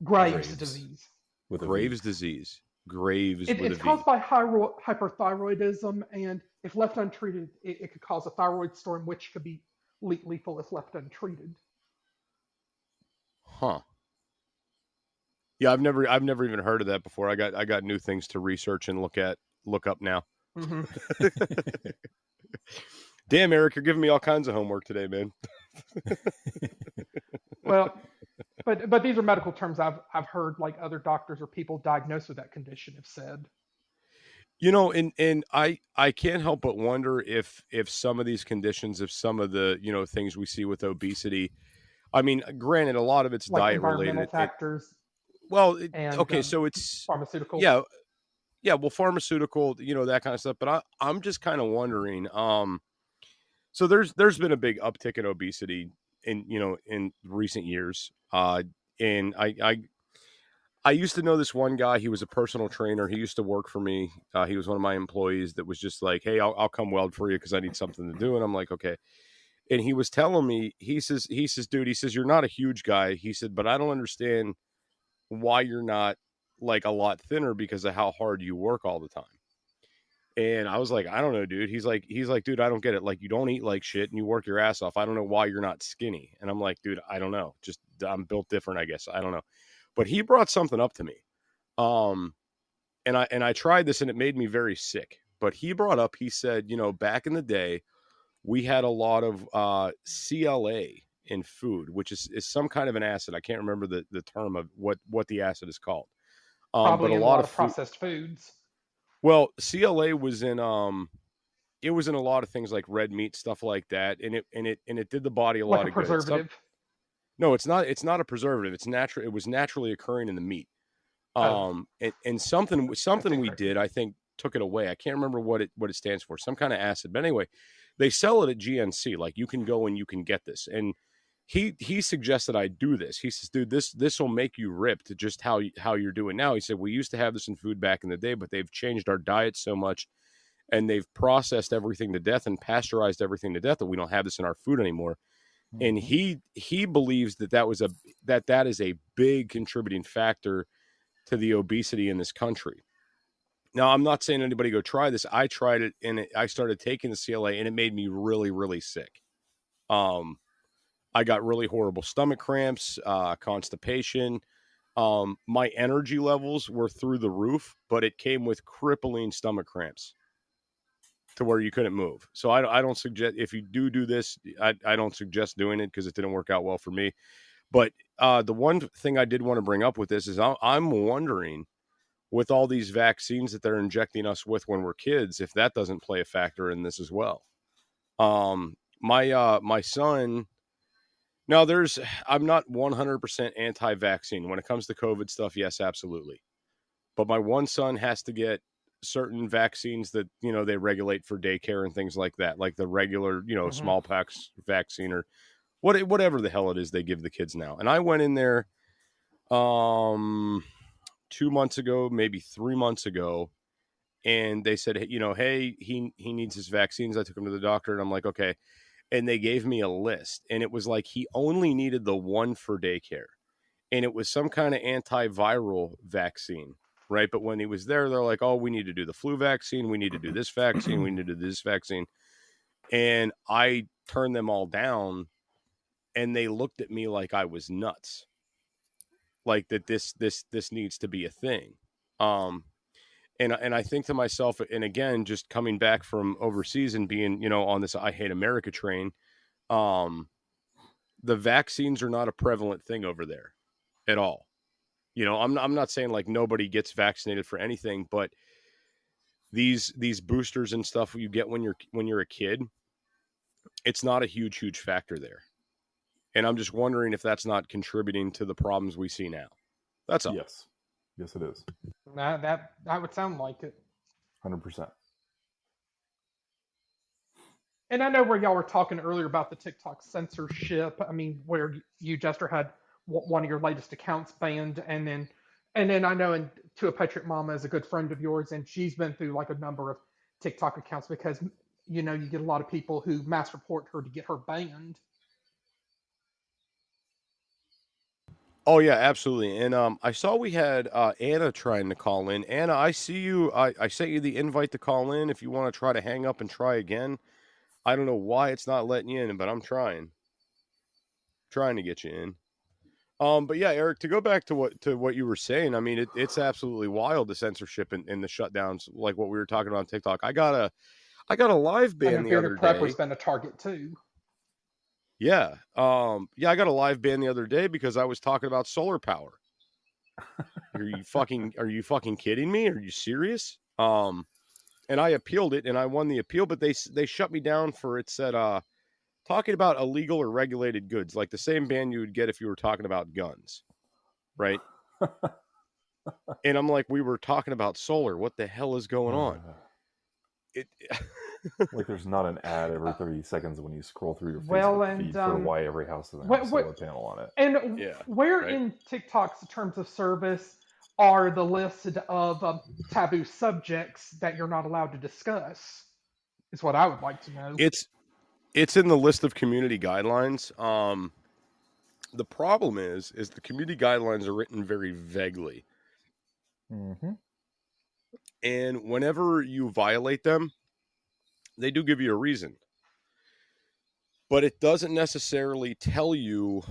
Graves' Graves disease. with a V. Graves disease. Graves with a It's V. caused by hyperthyroidism, and if left untreated, it could cause a thyroid storm, which could be lethal if left untreated. Huh. Yeah, I've never even heard of that before. I got new things to research and look up now. Hmm. Damn, Eric, you're giving me all kinds of homework today, man. Well, but these are medical terms I've heard like other doctors or people diagnosed with that condition have said. And I can't help but wonder if some of these conditions, if some of the things we see with obesity, I mean, granted, a lot of it's Like diet environmental related. factors and Okay, so it's pharmaceutical. yeah, well, pharmaceutical, that kind of stuff. But I'm just kind of wondering. So there's been a big uptick in obesity in recent years. And I used to know this one guy. He was a personal trainer. He used to work for me. He was one of my employees that was just like, hey, I'll come weld for you because I need something to do. And I'm like, okay. And he was telling me, he says, dude, he says, you're not a huge guy. He said, but I don't understand why you're not like a lot thinner because of how hard you work all the time. And I was like, I don't know, dude. He's like, dude, I don't get it. Like, you don't eat like shit and you work your ass off. I don't know why you're not skinny. And I'm like, dude, I don't know. Just I'm built different, I guess. I don't know. But he brought something up to me. And I tried this and it made me very sick. But he brought up, he said, back in the day, we had a lot of CLA in food, which is some kind of an acid. I can't remember the term of what the acid is called. Probably But in a lot of processed foods. Well, CLA was in it was in a lot of things like red meat, stuff like that, and it did the body a Like lot a of good. preservative. No, it's not. It's not a preservative. It's natural. It was naturally occurring in the meat. And something we did, I think, took it away. I can't remember what it stands for. Some kind of acid. But anyway, they sell it at GNC. Like you can go and you can get this. And he suggested I do this. He says, dude, this will make you ripped. Just how you're doing now. He said we used to have this in food back in the day, but they've changed our diet so much, and they've processed everything to death and pasteurized everything to death that we don't have this in our food anymore. And he believes that is a big contributing factor to the obesity in this country. Now, I'm not saying anybody go try this. I tried it and I started taking the CLA and it made me really, really sick. I got really horrible stomach cramps, constipation. My energy levels were through the roof, but it came with crippling stomach cramps to where you couldn't move. So I don't suggest, if you do this, I don't suggest doing it because it didn't work out well for me. But the one thing I did want to bring up with this is I'm wondering, with all these vaccines that they're injecting us with when we're kids, if that doesn't play a factor in this as well. My son, now I'm not 100% anti-vaccine when it comes to COVID stuff. Yes, absolutely. But my one son has to get certain vaccines that, they regulate for daycare and things like that, like the regular, smallpox vaccine or whatever the hell it is they give the kids now. And I went in there 2 months ago, maybe 3 months ago, and they said, hey, he needs his vaccines. I took him to the doctor and I'm like, okay. And they gave me a list and it was like he only needed the one for daycare. And it was some kind of antiviral vaccine, right? But when he was there, they're like, oh, we need to do the flu vaccine. We need to do this vaccine. We need to do this vaccine. And I turned them all down and they looked at me like I was nuts. Like that this needs to be a thing. And I think to myself, and again, just coming back from overseas and being, on this I Hate America train, the vaccines are not a prevalent thing over there at all. I'm not saying like nobody gets vaccinated for anything, but these boosters and stuff you get when you're a kid, it's not a huge factor there. And I'm just wondering if that's not contributing to the problems we see now. That's all. Yes, it is. That would sound like it. 100%. And I know where y'all were talking earlier about the TikTok censorship. I mean, where you, Jester, had one of your latest accounts banned, and then I know, and To a Patriot Mama is a good friend of yours, and she's been through like a number of TikTok accounts because you know, you get a lot of people who mass report her to get her banned. Oh yeah, absolutely. And I saw we had Anna trying to call in. Anna, I see you. I sent you the invite to call in. If you want to try to hang up and try again, I don't know why it's not letting you in, but I'm trying to get you in. But yeah, Eric, to go back to what you were saying, I mean, it's absolutely wild, the censorship and the shutdowns, like what we were talking about on TikTok. I got a live I know ban the Bearded other Prepper's day. been a target too. Yeah. Yeah, I got a live ban the other day because I was talking about solar power. Are you fucking kidding me? Are you serious? And I appealed it and I won the appeal, but they shut me down for it said talking about illegal or regulated goods, like the same ban you would get if you were talking about guns, right? And I'm like, we were talking about solar. What the hell is going on? It Like there's not an ad every 30 seconds when you scroll through your Well, Facebook and feed for why every house doesn't have a what, solar panel on it. and yeah, where right. in TikTok's terms of service are the list of taboo subjects that you're not allowed to discuss? Is what I would like to know. It's in the list of community guidelines. The problem is the community guidelines are written very vaguely. Mm-hmm. And whenever you violate them, they do give you a reason. But it doesn't necessarily tell you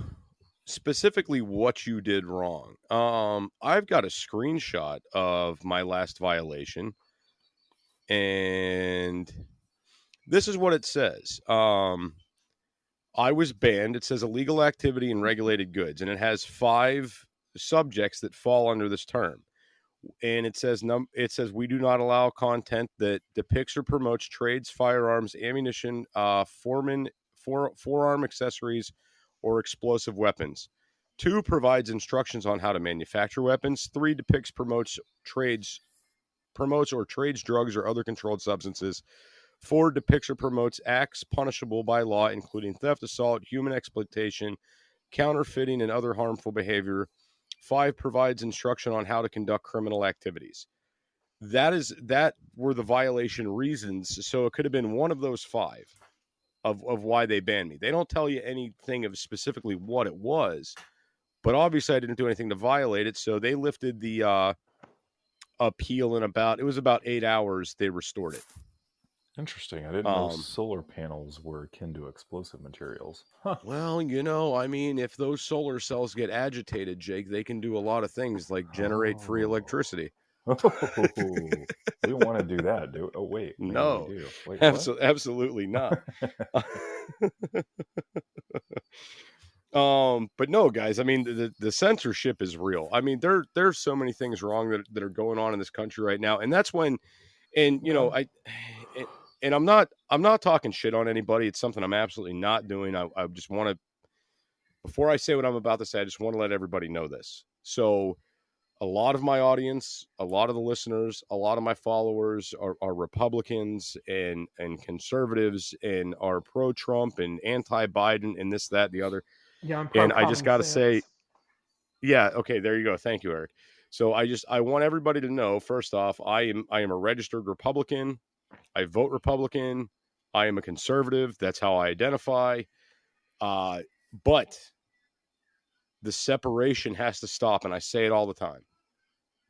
specifically what you did wrong. I've got a screenshot of my last violation, and this is what it says. I was banned. It says illegal activity and regulated goods, and it has 5 subjects that fall under this term. And it says we do not allow content that depicts or promotes trades, firearms, ammunition, forearm accessories, or explosive weapons. 2 provides instructions on how to manufacture weapons. 3 depicts, promotes or trades drugs or other controlled substances. 4 depicts or promotes acts punishable by law, including theft, assault, human exploitation, counterfeiting, and other harmful behavior. 5 provides instruction on how to conduct criminal activities. That were the violation reasons. So it could have been one of those 5 of why they banned me. They don't tell you anything of specifically what it was, but obviously I didn't do anything to violate it. So they lifted the appeal in about 8 hours. They restored it. Interesting. I didn't know solar panels were akin to explosive materials. Huh. Well, I mean, if those solar cells get agitated, Jake, they can do a lot of things like generate free electricity. Oh, we want to do that. Oh, wait. Maybe No, we do. Wait, absolutely not. But no, guys. I mean, the censorship is real. I mean, there's so many things wrong that are going on in this country right now, and that's when, and and I'm not talking shit on anybody. It's something I'm absolutely not doing. I just want to, before I say what I'm about to say, I just want to let everybody know this. So a lot of my audience, a lot of the listeners, a lot of my followers are Republicans and conservatives and are pro-Trump and anti-Biden and this, that, the other. Yeah, I'm and I just got to say, yeah, okay, there you go. Thank you, Eric. So I want everybody to know, first off, I am a registered Republican. I vote Republican. I am a conservative. That's how I identify. But the separation has to stop, and I say it all the time.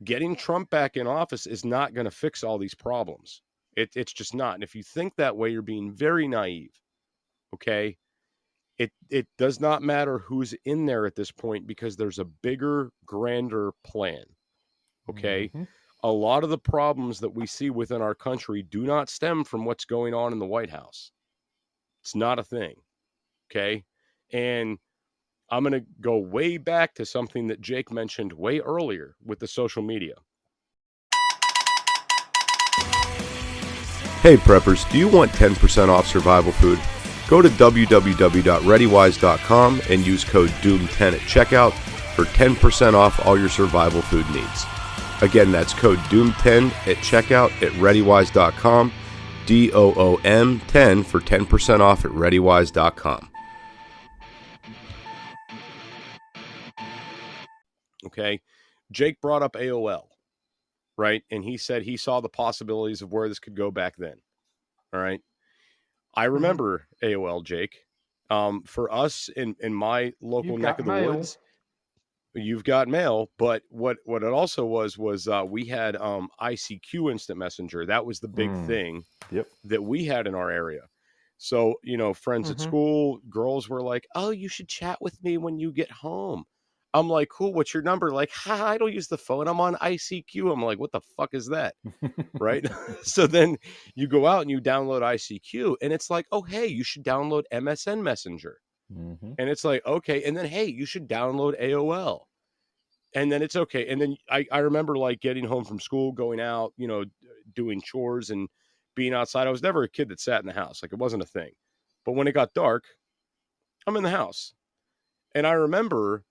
Getting Trump back in office is not going to fix all these problems. It's just not. And if you think that way, you're being very naive. Okay? It does not matter who's in there at this point because there's a bigger, grander plan. Okay? Mm-hmm. A lot of the problems that we see within our country do not stem from what's going on in the White House. It's not a thing. Okay? And I'm going to go way back to something that Jake mentioned way earlier with the social media. Hey preppers, do you want 10% off survival food? Go to www.readywise.com and use code DOOM10 at checkout for 10% off all your survival food needs. Again, that's code DOOM10 at checkout at readywise.com, DOOM10 for 10% off at readywise.com. Okay, Jake brought up AOL, right? And he said he saw the possibilities of where this could go back then. All right. I remember AOL, Jake. For us in my local You've neck got of the mail. woods, you've got mail. But what it also was we had ICQ Instant Messenger. That was the big thing Yep. that we had in our area. So, friends at school, girls were like, "Oh, you should chat with me when you get home." I'm like, "Cool, what's your number?" Like, I don't use the phone. I'm on ICQ. I'm like, "What the fuck is that?" Right? So then you go out and you download ICQ, and it's like, "Oh, hey, you should download MSN Messenger." And it's like, "Okay." And then, "Hey, you should download AOL." And then it's okay. And then I remember like getting home from school, going out, doing chores and being outside. I was never a kid that sat in the house. Like, it wasn't a thing. But when it got dark, I'm in the house. And I remember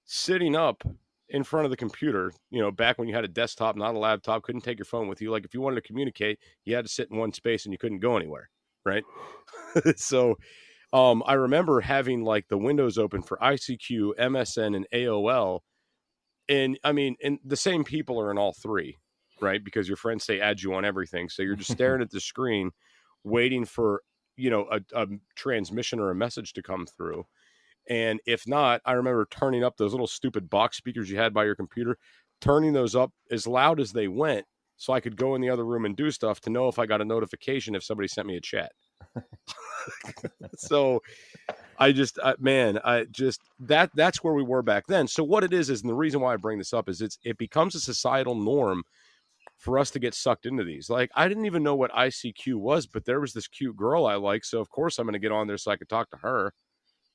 sitting up in front of the computer, back when you had a desktop, not a laptop, couldn't take your phone with you. Like, if you wanted to communicate, you had to sit in one space and you couldn't go anywhere. Right. So I remember having like the windows open for ICQ, MSN, and AOL. And I mean, and the same people are in all three, right? Because your friends say add you on everything. So you're just staring at the screen, waiting for, a transmission or a message to come through. And if not, I remember turning up those little stupid box speakers you had by your computer, turning those up as loud as they went so I could go in the other room and do stuff to know if I got a notification if somebody sent me a chat. So that's where we were back then. So what it is, and the reason why I bring this up is it becomes a societal norm for us to get sucked into these. Like, I didn't even know what ICQ was, but there was this cute girl I like. So of course I'm going to get on there so I could talk to her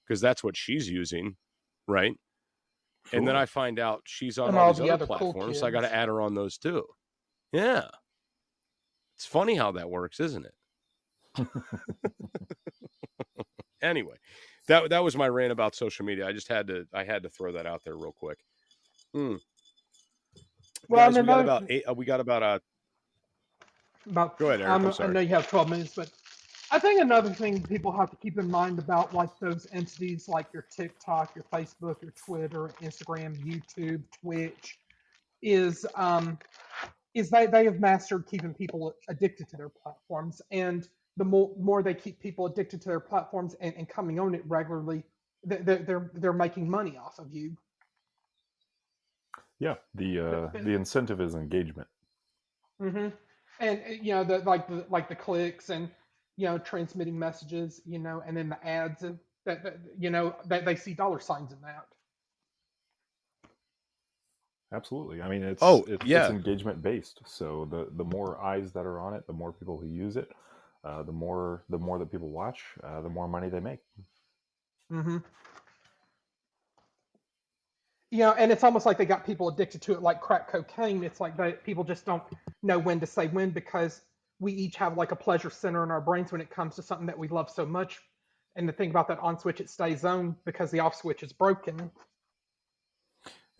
because that's what she's using. Right. Sure. And then I find out she's on all these other platforms. Cool, so I got to add her on those too. Yeah. It's funny how that works, isn't it? Anyway, that was my rant about social media. I had to throw that out there real quick. Well, guys, we got about eight. We got about Go ahead, Eric. I'm sorry. I know you have 12 minutes, but I think another thing people have to keep in mind about like those entities, like your TikTok, your Facebook, your Twitter, Instagram, YouTube, Twitch, is they have mastered keeping people addicted to their platforms, and the more they keep people addicted to their platforms and coming on it regularly, they're making money off of you. Yeah, the incentive is engagement. And the clicks and transmitting messages, and then the ads that they see dollar signs in that. Absolutely. I mean, it's engagement based. So the more eyes that are on it, the more people who use it, the more that people watch, the more money they make. And it's almost like they got people addicted to it like crack cocaine. It's like people just don't know when to say when, because we each have like a pleasure center in our brains when it comes to something that we love so much. And the thing about that on switch, it stays on because the off switch is broken.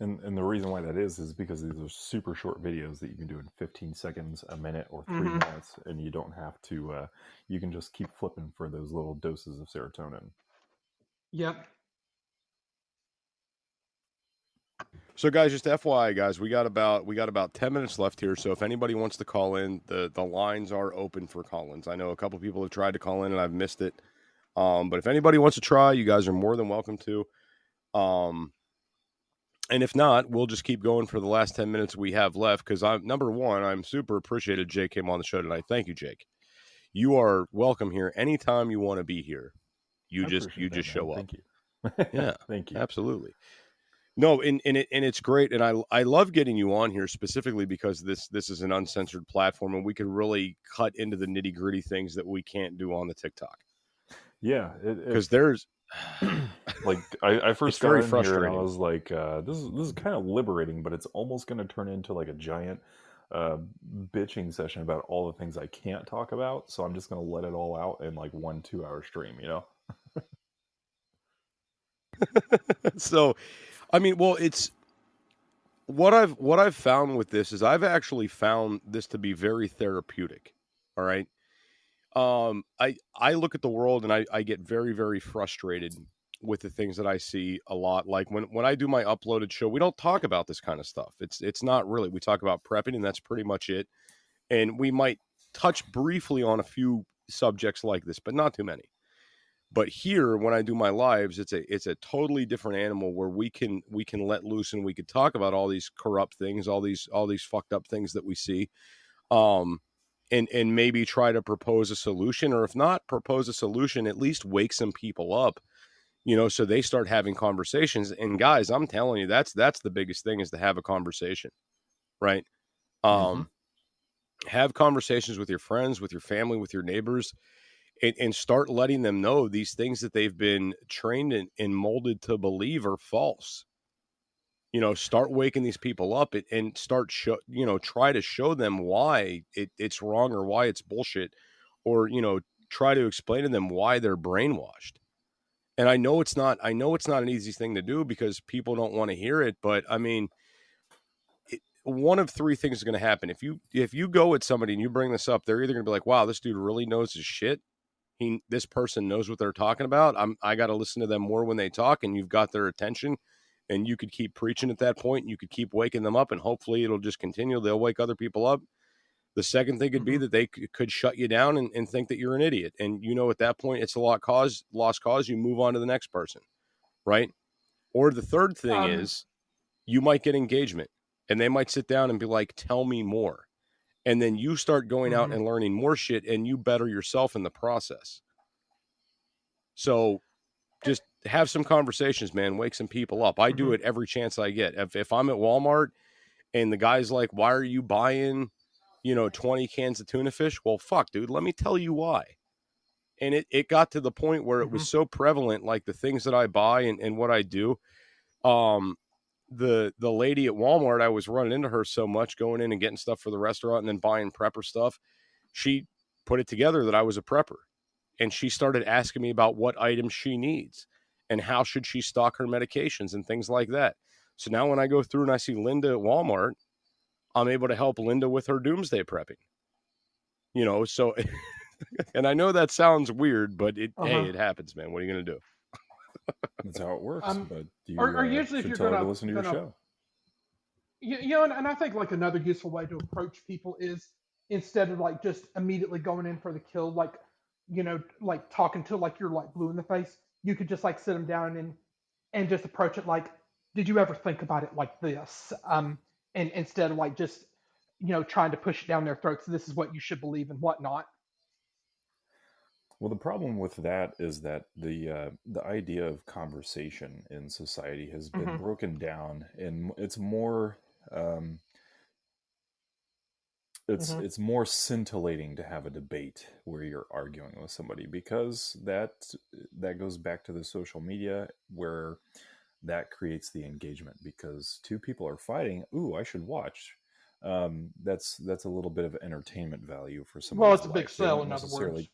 And the reason why that is because these are super short videos that you can do in 15 seconds, a minute, or 3 minutes, and you don't have to. You can just keep flipping for those little doses of serotonin. Yep. So, guys, just FYI, guys, we got about 10 minutes left here. So, if anybody wants to call in, the lines are open for call-ins. I know a couple people have tried to call in, and I've missed it. But if anybody wants to try, you guys are more than welcome to. And if not, we'll just keep going for the last 10 minutes we have left, because I'm super appreciated Jake came on the show tonight. Thank you, Jake. You are welcome here anytime you want to be here. You just show up. Thank you. Yeah, thank you. Absolutely. No, and it's great, and I love getting you on here specifically because this is an uncensored platform, and we can really cut into the nitty gritty things that we can't do on the TikTok. Yeah, because there's. Like I first got in here and I was like, this is kind of liberating, but it's almost going to turn into like a giant bitching session about all the things I can't talk about. So I'm just going to let it all out in like 1-2 hour stream, So, I mean, well, it's what I've found with this is I've actually found this to be very therapeutic. All right. I look at the world and I get very, very frustrated with the things that I see a lot. Like when I do my uploaded show, we don't talk about this kind of stuff. It's not really, we talk about prepping and that's pretty much it. And we might touch briefly on a few subjects like this, but not too many. But here, when I do my lives, it's a totally different animal where we can let loose and we could talk about all these corrupt things, all these fucked up things that we see, and maybe try to propose a solution, or if not propose a solution, at least wake some people up, so they start having conversations. And guys, I'm telling you, that's the biggest thing, is to have a conversation, right? Mm-hmm. Have conversations with your friends, with your family, with your neighbors, and start letting them know these things that they've been trained and molded to believe are false. Start waking these people up and start try to show them why it's wrong or why it's bullshit, or try to explain to them why they're brainwashed. And I know it's not an easy thing to do because people don't want to hear it, but I mean, one of three things is going to happen. If you go at somebody and you bring this up, they're either going to be like, wow, this dude really knows his shit. This person knows what they're talking about. I got to listen to them more when they talk, and you've got their attention, and you could keep preaching at that point, and you could keep waking them up, and hopefully it'll just continue. They'll wake other people up. The second thing could be that they could shut you down and think that you're an idiot. And at that point, it's a lost cause. You move on to the next person, right? Or the third thing is you might get engagement, and they might sit down and be like, tell me more. And then you start going out and learning more shit, and you better yourself in the process. So just have some conversations, man. Wake some people up. I do it every chance I get. If I'm at Walmart and the guy's like, why are you buying, 20 cans of tuna fish? Well, fuck, dude, let me tell you why. And it got to the point where it was so prevalent, like the things that I buy and what I do. The lady at Walmart, I was running into her so much, going in and getting stuff for the restaurant and then buying prepper stuff. She put it together that I was a prepper, and she started asking me about what items she needs and how should she stock her medications and things like that. So now when I go through and I see Linda at Walmart, I'm able to help Linda with her doomsday prepping. So and I know that sounds weird, but hey, it happens, man. What are you going to do? That's how it works. But you or usually if should you're tell her gonna to listen to your show. And I think like another useful way to approach people is, instead of like just immediately going in for the kill, like like talking to like you're like blue in the face, you could just like sit them down and just approach it like, did you ever think about it like this? And instead of like just trying to push it down their throats, this is what you should believe and whatnot. Well, the problem with that is that the idea of conversation in society has been broken down, and it's more it's more scintillating to have a debate where you're arguing with somebody, because that goes back to the social media, where that creates the engagement because two people are fighting. Ooh, I should watch. That's a little bit of entertainment value for somebody's Well, it's a life. big They sell, don't in other necessarily words.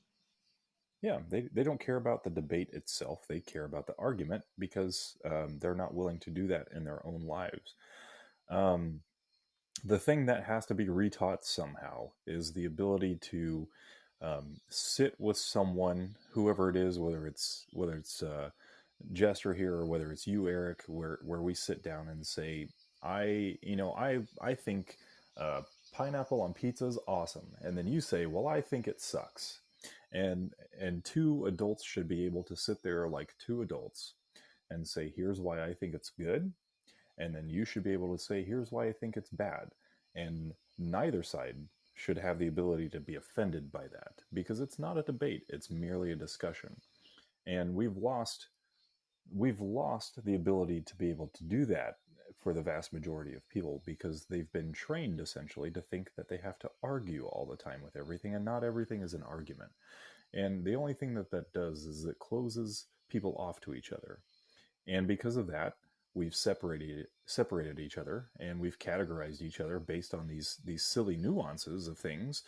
Yeah, they don't care about the debate itself. They care about the argument, because they're not willing to do that in their own lives. The thing that has to be retaught somehow is the ability to sit with someone, whoever it is, whether it's Jester here or whether it's you, Eric, where we sit down and say, I think pineapple on pizza is awesome, and then you say, well, I think it sucks. And two adults should be able to sit there like two adults and say, here's why I think it's good, and then you should be able to say, here's why I think it's bad. And neither side should have the ability to be offended by that, because it's not a debate, it's merely a discussion. And we've lost the ability to be able to do that for the vast majority of people, because they've been trained essentially to think that they have to argue all the time with everything, and not everything is an argument. And the only thing that does is it closes people off to each other. And because of that, we've separated each other, and we've categorized each other based on these silly nuances of things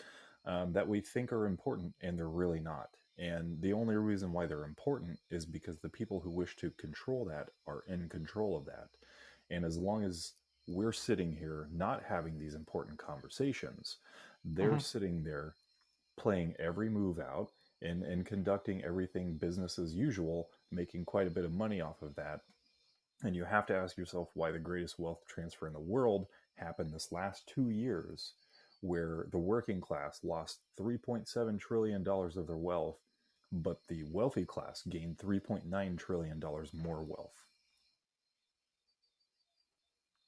that we think are important, and they're really not. And the only reason why they're important is because the people who wish to control that are in control of that. And as long as we're sitting here not having these important conversations, they're sitting there playing every move out and conducting everything business as usual, making quite a bit of money off of that. And you have to ask yourself why the greatest wealth transfer in the world happened this last 2 years, where the working class lost $3.7 trillion of their wealth, but the wealthy class gained $3.9 trillion more wealth.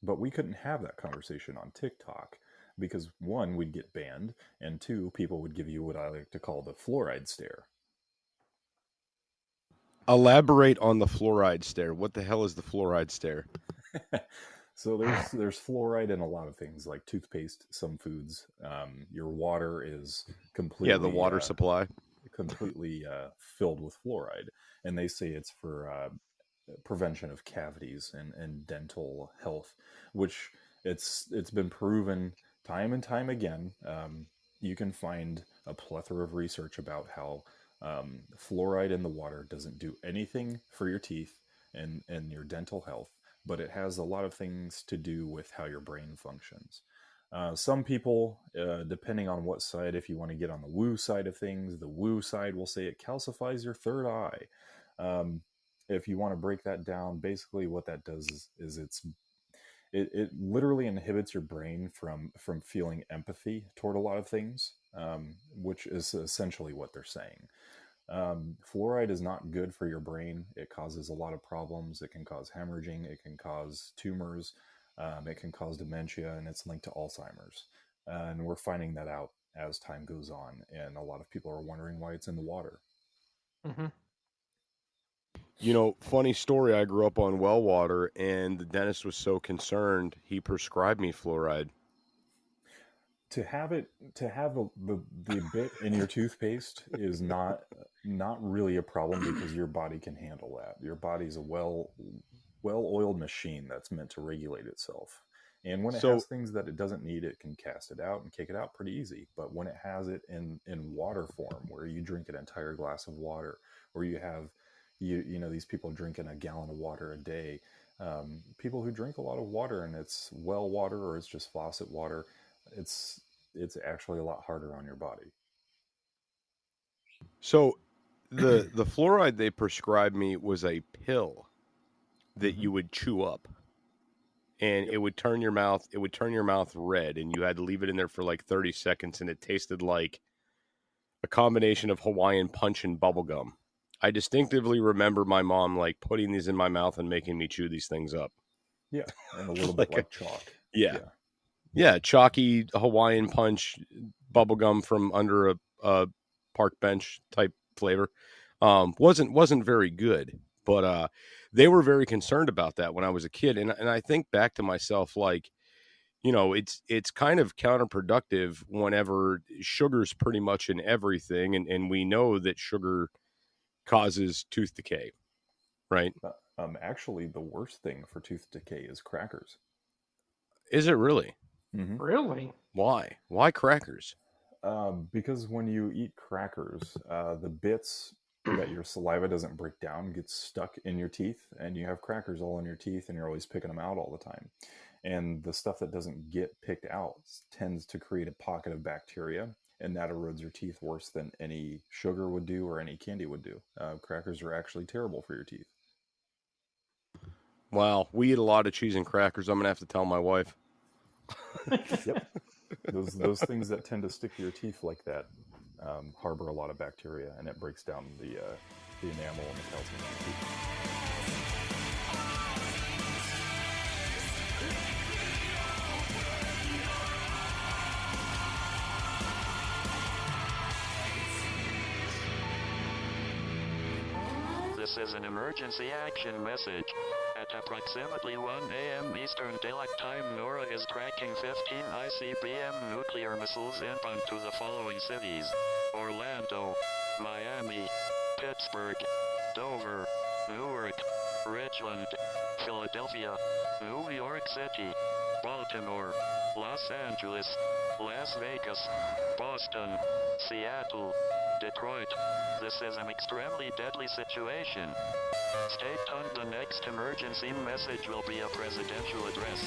But we couldn't have that conversation on TikTok because, one, we'd get banned, and two, people would give you what I like to call the fluoride stare. Elaborate on the fluoride stare. What the hell is the fluoride stare? So there's fluoride in a lot of things like toothpaste, some foods. Your water is completely the water supply completely filled with fluoride, and they say it's for prevention of cavities and dental health, which it's been proven time and time again. You can find a plethora of research about how fluoride in the water doesn't do anything for your teeth and your dental health, but it has a lot of things to do with how your brain functions. Some people, depending on what side, if you want to get on the woo side of things, the woo side will say it calcifies your third eye. If you want to break that down, basically what that does is it literally inhibits your brain from feeling empathy toward a lot of things, which is essentially what they're saying. Fluoride is not good for your brain. It causes a lot of problems. It can cause hemorrhaging. It can cause tumors. It can cause dementia, and it's linked to Alzheimer's. And we're finding that out as time goes on. And a lot of people are wondering why it's in the water. Mm-hmm. You know, funny story, I grew up on well water, and the dentist was so concerned, he prescribed me fluoride. To have the bit in your toothpaste is not really a problem because your body can handle that. Your body's a well-oiled machine that's meant to regulate itself. And when it has things that it doesn't need, it can cast it out and kick it out pretty easy. But when it has it in water form, where you drink an entire glass of water, or you have you know these people drinking a gallon of water a day, people who drink a lot of water and it's well water or it's just faucet water, it's actually a lot harder on your body. So the fluoride they prescribed me was a pill that you would chew up, and it would turn your mouth red, and you had to leave it in there for like 30 seconds, and it tasted like a combination of Hawaiian punch and bubblegum. I distinctively remember my mom like putting these in my mouth and making me chew these things up. Yeah, and a little bit like chalk. Yeah, chalky Hawaiian punch bubblegum from under a park bench type flavor. Wasn't very good, but they were very concerned about that when I was a kid, and I think back to myself like, you know, it's kind of counterproductive whenever sugar's pretty much in everything, and we know that sugar causes tooth decay, right? Actually, the worst thing for tooth decay is crackers. Is it really? Mm-hmm. Really? Why? Why crackers? Because when you eat crackers, the bits that your saliva doesn't break down get stuck in your teeth, and you have crackers all in your teeth, and you're always picking them out all the time. And the stuff that doesn't get picked out tends to create a pocket of bacteria, and that erodes your teeth worse than any sugar would do or any candy would do. Crackers are actually terrible for your teeth. Wow, we eat a lot of cheese and crackers. I'm gonna have to tell my wife. Yep, those things that tend to stick to your teeth like that harbor a lot of bacteria, and it breaks down the enamel and the calcium in your teeth. This is an emergency action message. At approximately 1 a.m. Eastern Daylight Time, NORAD is tracking 15 ICBM nuclear missiles inbound to the following cities: Orlando, Miami, Pittsburgh, Dover, Newark, Richland, Philadelphia, New York City, Baltimore, Los Angeles, Las Vegas, Boston, Seattle, Detroit. This is an extremely deadly situation. Stay tuned. The next emergency message will be a presidential address.